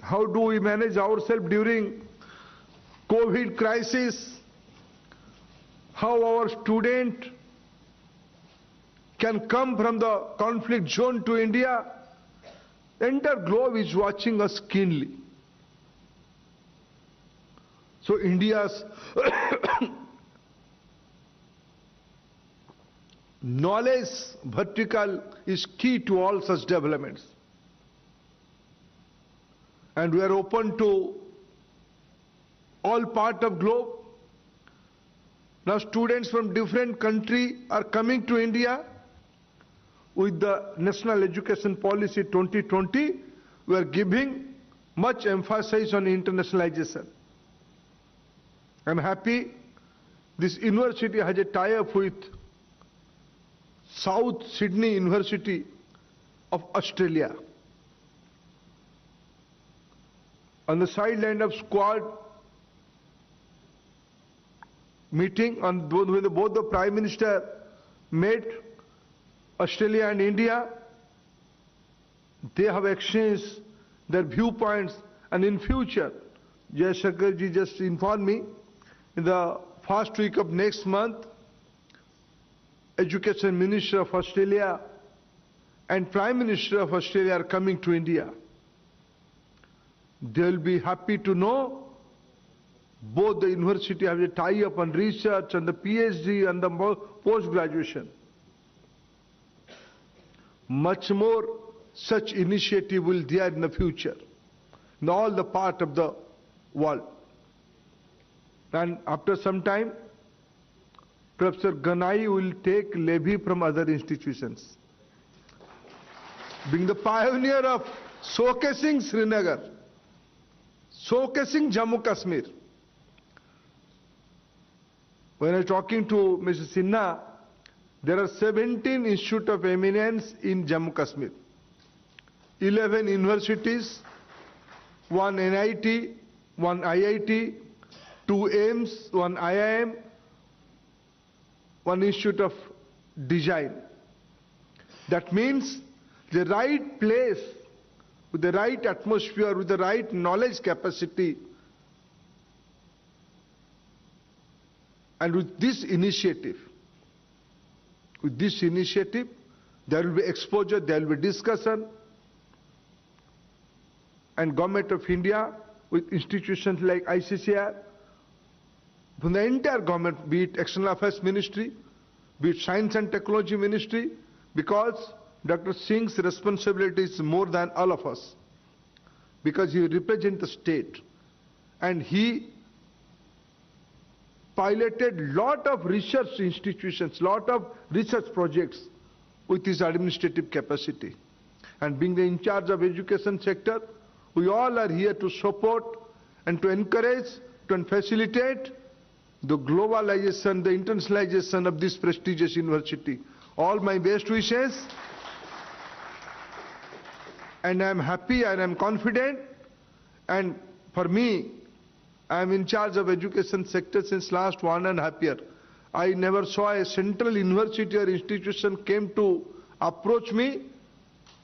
How do we manage ourselves during COVID crisis? How our student can come from the conflict zone to India? The entire globe is watching us keenly. So India's knowledge vertical is key to all such developments. And we are open to all part of globe. Now students from different countries are coming to India. With the National Education Policy 2020, we are giving much emphasis on internationalization. I'm happy This university has a tie-up with South Sydney University of Australia. On the sideline of Squad meeting, when both the Prime Minister met Australia and India, they have exchanged their viewpoints, and in future, Jaishankar ji just informed me, in the first week of next month, Education Minister of Australia and Prime Minister of Australia are coming to India. They will be happy to know both the university have a tie-up on research and the PhD and the post-graduation. Much more such initiative will be there in the future in all the part of the world. And after some time, Professor Ganai will take levy from other institutions. Being the pioneer of showcasing Srinagar, showcasing Jammu Kashmir. When I was talking to Mrs. Sinha, there are 17 institutes of eminence in Jammu Kashmir, 11 universities, 1 NIT, 1 IIT, 2 AIMS, 1 IIM, 1 Institute of Design. That means the right place, with the right atmosphere, with the right knowledge capacity, and with this initiative, there will be exposure, there will be discussion, and Government of India with institutions like ICCR, from the entire government, be it External Affairs Ministry, be it Science and Technology Ministry, because Dr. Singh's responsibility is more than all of us, because he represents the state, and he piloted lot of research institutions, lot of research projects with his administrative capacity. And being the in charge of education sector, we all are here to support and to encourage and facilitate the globalization, the internationalization of this prestigious university. All my best wishes, and I am happy and I am confident, and for me, I am in charge of education sector since last 1.5 years. I never saw a central university or institution came to approach me,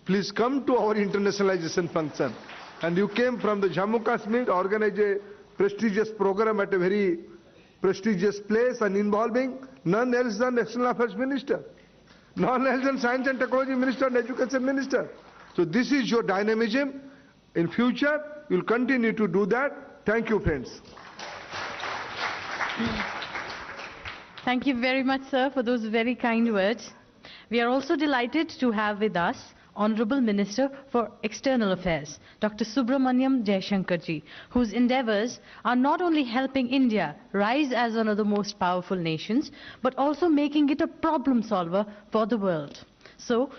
please come to our internationalization function. And you came from the Jammu Kashmir, organize a prestigious program at a very prestigious place and involving none else than External Affairs Minister, none else than Science and Technology Minister and Education Minister. So this is your dynamism. In future, you will continue to do that. Thank you, friends. Thank you very much, sir, for those very kind words. We are also delighted to have with us Honorable Minister for External Affairs, Dr. Subramaniam Jaishankar-ji, whose endeavors are not only helping India rise as one of the most powerful nations, but also making it a problem solver for the world. So,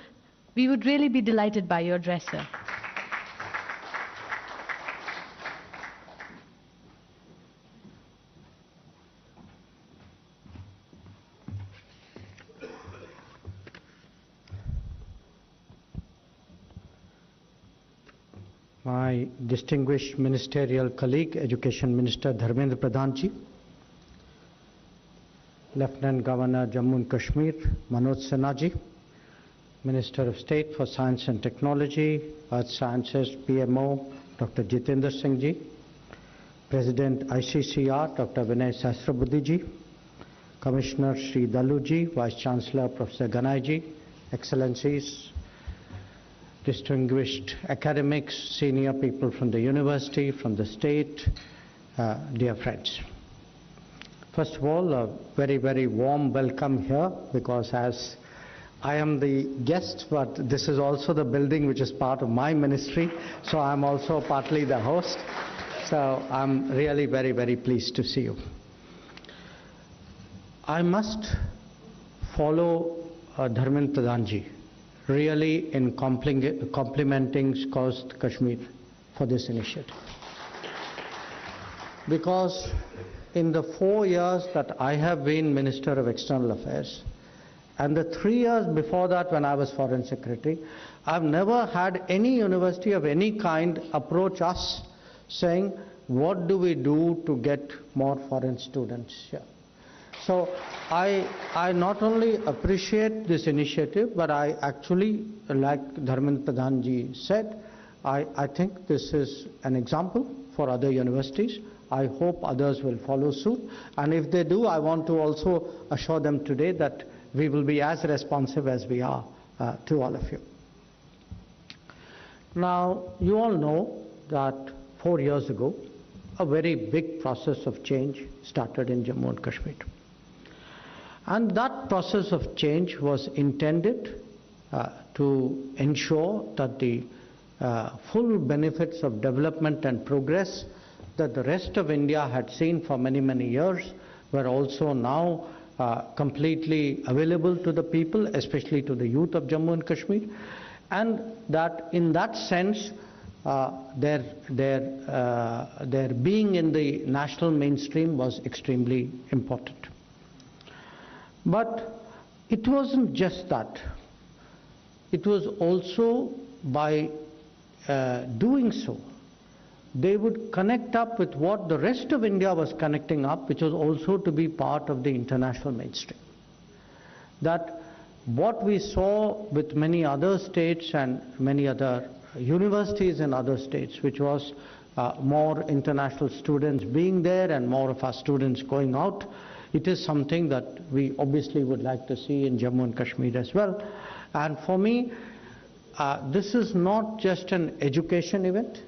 we would really be delighted by your address, sir. My distinguished ministerial colleague, Education Minister Dharmendra Pradhan ji, Lieutenant Governor Jammu and Kashmir Manoj Sinha ji, Minister of State for Science and Technology, Earth Sciences PMO Dr. Jitendra Singh ji, President ICCR Dr. Vinay Sahasrabudhe ji, Commissioner Shri Dalu ji, Vice Chancellor Professor Ganai ji, Excellencies, distinguished academics, senior people from the university, from the state, dear friends. First of all, a very, very warm welcome here, because as I am the guest, but this is also the building which is part of my ministry, so I'm also partly the host. So I'm really very, very pleased to see you. I must follow Dharmendra Pradhan ji really in complimenting SKUAST-Kashmir for this initiative. Because in the 4 years that I have been Minister of External Affairs, and the 3 years before that when I was Foreign Secretary, I've never had any university of any kind approach us saying, what do we do to get more foreign students here? So I not only appreciate this initiative, but I actually, like Dharmendra Pradhan ji said, I think this is an example for other universities. I hope others will follow suit. And if they do, I want to also assure them today that we will be as responsive as we are to all of you. Now, you all know that 4 years ago, a very big process of change started in Jammu and Kashmir. And that process of change was intended to ensure that the full benefits of development and progress that the rest of India had seen for many, many years were also now completely available to the people, especially to the youth of Jammu and Kashmir, and that in that sense their being in the national mainstream was extremely important. But it wasn't just that. It was also by doing so, they would connect up with what the rest of India was connecting up, which was also to be part of the international mainstream. That what we saw with many other states and many other universities in other states, which was more international students being there and more of our students going out, it is something that we obviously would like to see in Jammu and Kashmir as well. And for me, this is not just an education event.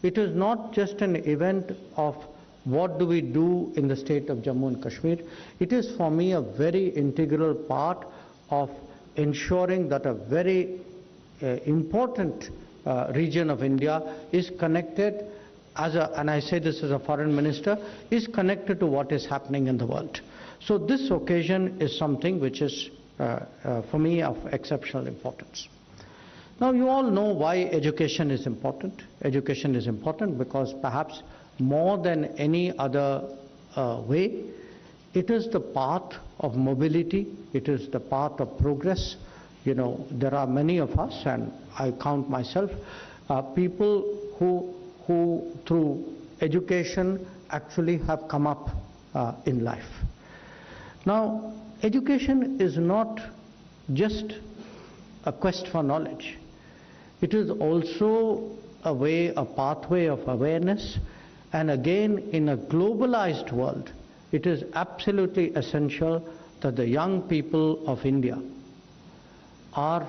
It is not just an event of what do we do in the state of Jammu and Kashmir. It is for me a very integral part of ensuring that a very important region of India is connected and I say this as a foreign minister, is connected to what is happening in the world. So this occasion is something which is for me of exceptional importance. Now you all know why education is important. Education is important because perhaps more than any other way, it is the path of mobility, it is the path of progress. You know, there are many of us, and I count myself, people who through education actually have come up in life. Now, education is not just a quest for knowledge. It is also a way, a pathway of awareness, and again, in a globalized world, it is absolutely essential that the young people of India are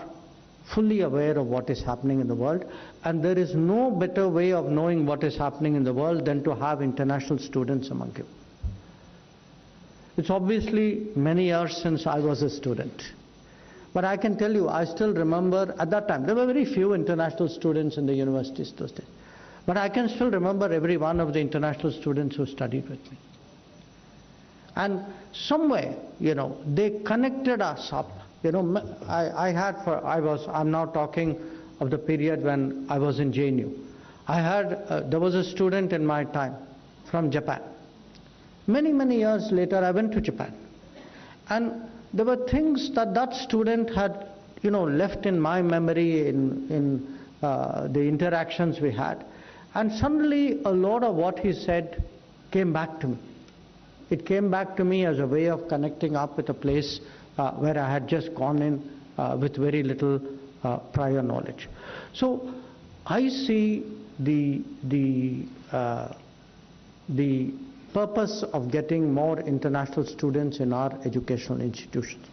fully aware of what is happening in the world, and there is no better way of knowing what is happening in the world than to have international students among you. It's obviously many years since I was a student, but I can tell you, I still remember at that time, there were very few international students in the universities those days, but I can still remember every one of the international students who studied with me. And somewhere, you know, they connected us up. You know, I'm now talking of the period when I was in JNU. There was a student in my time from Japan. Many, many years later, I went to Japan. And there were things that that student had, you know, left in my memory in the interactions we had. And suddenly, a lot of what he said came back to me. It came back to me as a way of connecting up with a place where I had just gone in with very little prior knowledge. So I see the purpose of getting more international students in our educational institutions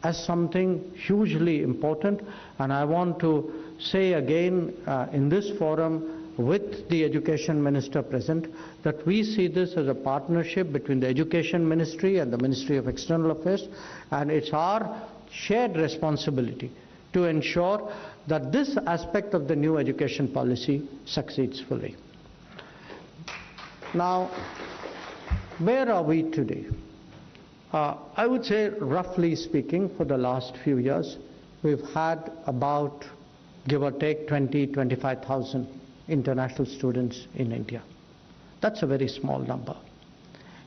as something hugely important, and I want to say again in this forum with the Education Minister present that we see this as a partnership between the Education Ministry and the Ministry of External Affairs, and it's our shared responsibility to ensure that this aspect of the new education policy succeeds fully. Now, where are we today? I would say, roughly speaking, for the last few years, we've had about, give or take, 20,000-25,000 international students in India. That's a very small number.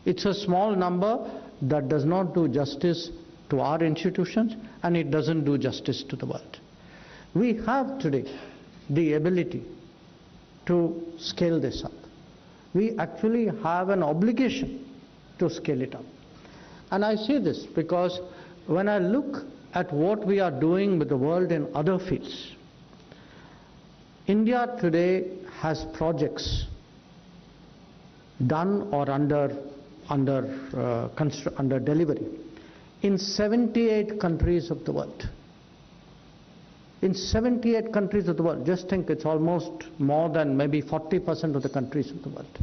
It's a small number that does not do justice to our institutions, and it doesn't do justice to the world. We have today the ability to scale this up. We actually have an obligation to scale it up. And I say this because when I look at what we are doing with the world in other fields, India today has projects done or under delivery in 78 countries of the world. In 78 countries of the world, just think it's almost more than maybe 40% of the countries of the world.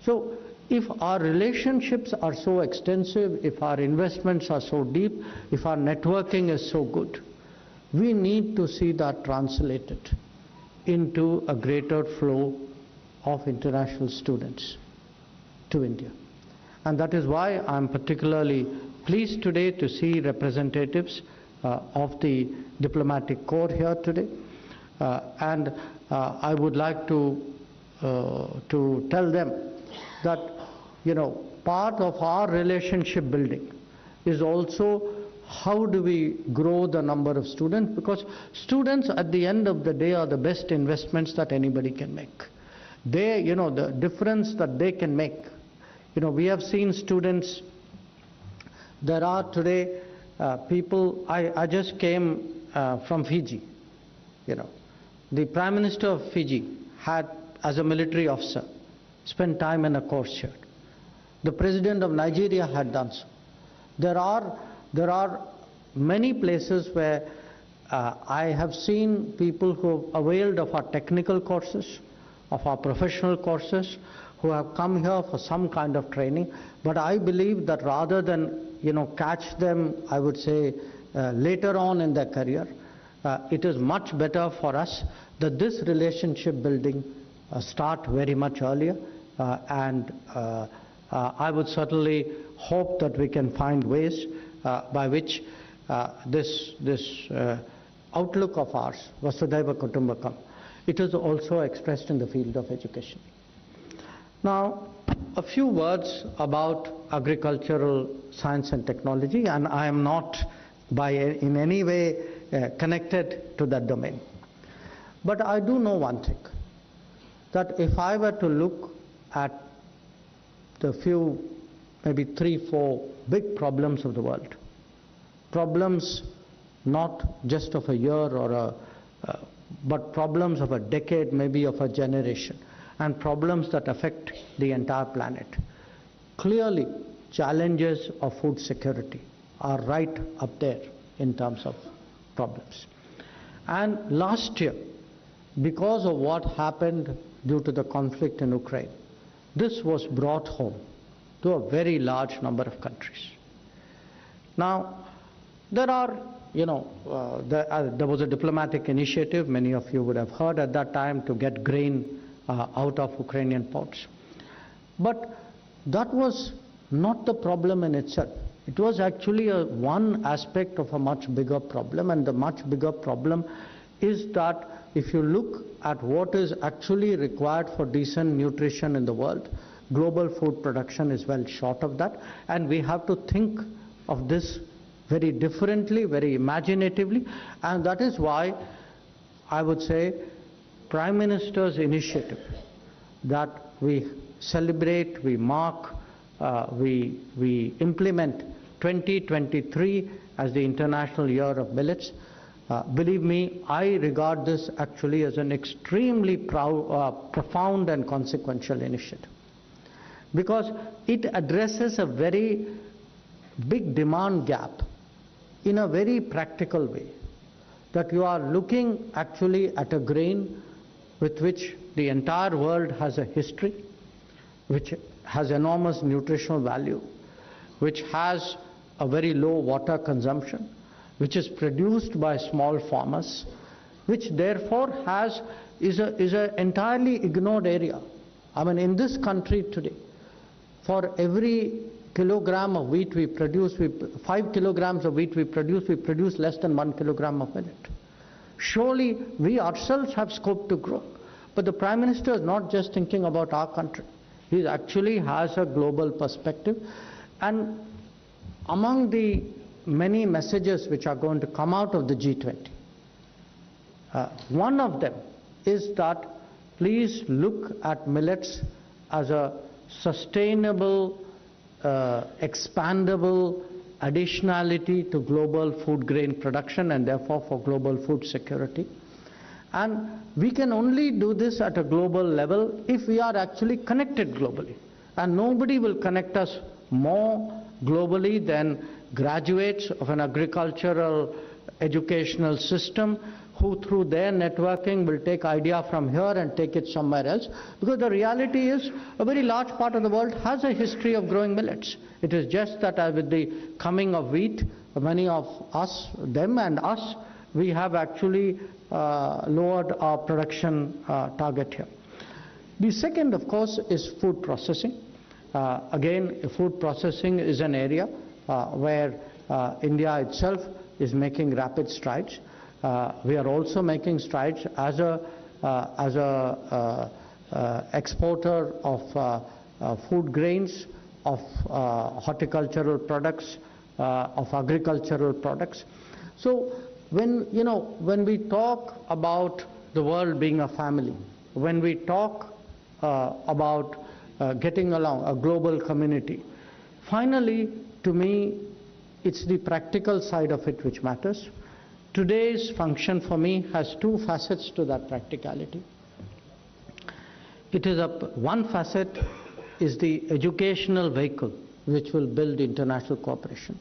So if our relationships are so extensive, if our investments are so deep, if our networking is so good, we need to see that translated into a greater flow of international students to India. And that is why I'm particularly pleased today to see representatives of the diplomatic corps here today. And I would like to tell them that, you know, part of our relationship building is also how do we grow the number of students, because students at the end of the day are the best investments that anybody can make. They, you know, the difference that they can make. You know, we have seen students, there are today people, I just came from Fiji, you know. The Prime Minister of Fiji had, as a military officer, spent time in a course here. The President of Nigeria had done so. There are many places where I have seen people who have availed of our technical courses, of our professional courses, who have come here for some kind of training. But I believe that rather than, you know, catch them, I would say, later on in their career, it is much better for us that this relationship building start very much earlier. I would certainly hope that we can find ways by which this outlook of ours, Vasudhaiva Kutumbakam, it is also expressed in the field of education. Now, a few words about agricultural science and technology, and I am not in any way connected to that domain. But I do know one thing, that if I were to look at the few, maybe 3-4 big problems of the world, problems not just of a year but problems of a decade, maybe of a generation, and problems that affect the entire planet. Clearly, challenges of food security are right up there in terms of problems. And last year, because of what happened due to the conflict in Ukraine, this was brought home to a very large number of countries. Now, there are, you know, there was a diplomatic initiative, many of you would have heard at that time, to get grain out of Ukrainian ports. But that was not the problem in itself. It was actually one aspect of a much bigger problem, and the much bigger problem is that if you look at what is actually required for decent nutrition in the world, global food production is well short of that, and we have to think of this very differently, very imaginatively, and that is why I would say Prime Minister's initiative that we celebrate, we mark, we implement 2023 as the International Year of Millets. Believe me, I regard this actually as an extremely profound and consequential initiative, because it addresses a very big demand gap in a very practical way, that you are looking actually at a grain with which the entire world has a history, which has enormous nutritional value, which has a very low water consumption, which is produced by small farmers, which therefore is an entirely ignored area. I mean, in this country today, for every kilogram of wheat we produce, 5 kilograms of wheat we produce less than 1 kilogram of millet. Surely we ourselves have scope to grow. But the Prime Minister is not just thinking about our country. He actually has a global perspective. And among the many messages which are going to come out of the G20, one of them is that please look at millets as a sustainable, expandable additionality to global food grain production and therefore for global food security. And we can only do this at a global level if we are actually connected globally. And nobody will connect us more globally than graduates of an agricultural educational system who through their networking will take idea from here and take it somewhere else. Because the reality is a very large part of the world has a history of growing millets. It is just that with the coming of wheat, many of us, them and us, we have actually lowered our production target here. The second, of course, is food processing. Again, food processing is an area where India itself is making rapid strides. We are also making strides as a exporter of food grains, of horticultural products, of agricultural products. So when we talk about the world being a family, when we talk about getting along, a global community, finally, to me, it's the practical side of it which matters. Today's function for me has two facets to that practicality. It is one facet is the educational vehicle which will build international cooperation.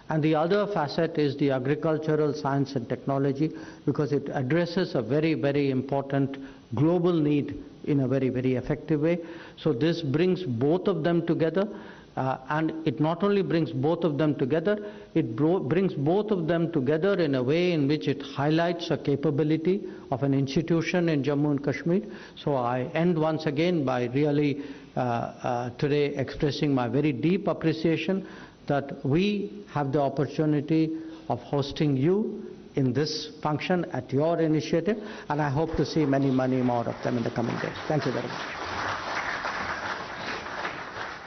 And the other facet is the agricultural science and technology, because it addresses a very, very important global need in a very, very effective way. So this brings both of them together. And it not only brings both of them together, it brings both of them together in a way in which it highlights a capability of an institution in Jammu and Kashmir. So I end once again by really today expressing my very deep appreciation that we have the opportunity of hosting you in this function at your initiative, and I hope to see many, many more of them in the coming days. Thank you very much.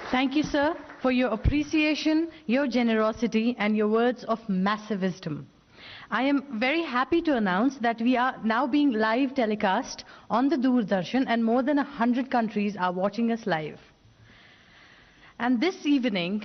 Thank you, sir, for your appreciation, your generosity, and your words of massive wisdom. I am very happy to announce that we are now being live telecast on the Doordarshan, and more than 100 countries are watching us live. And this evening,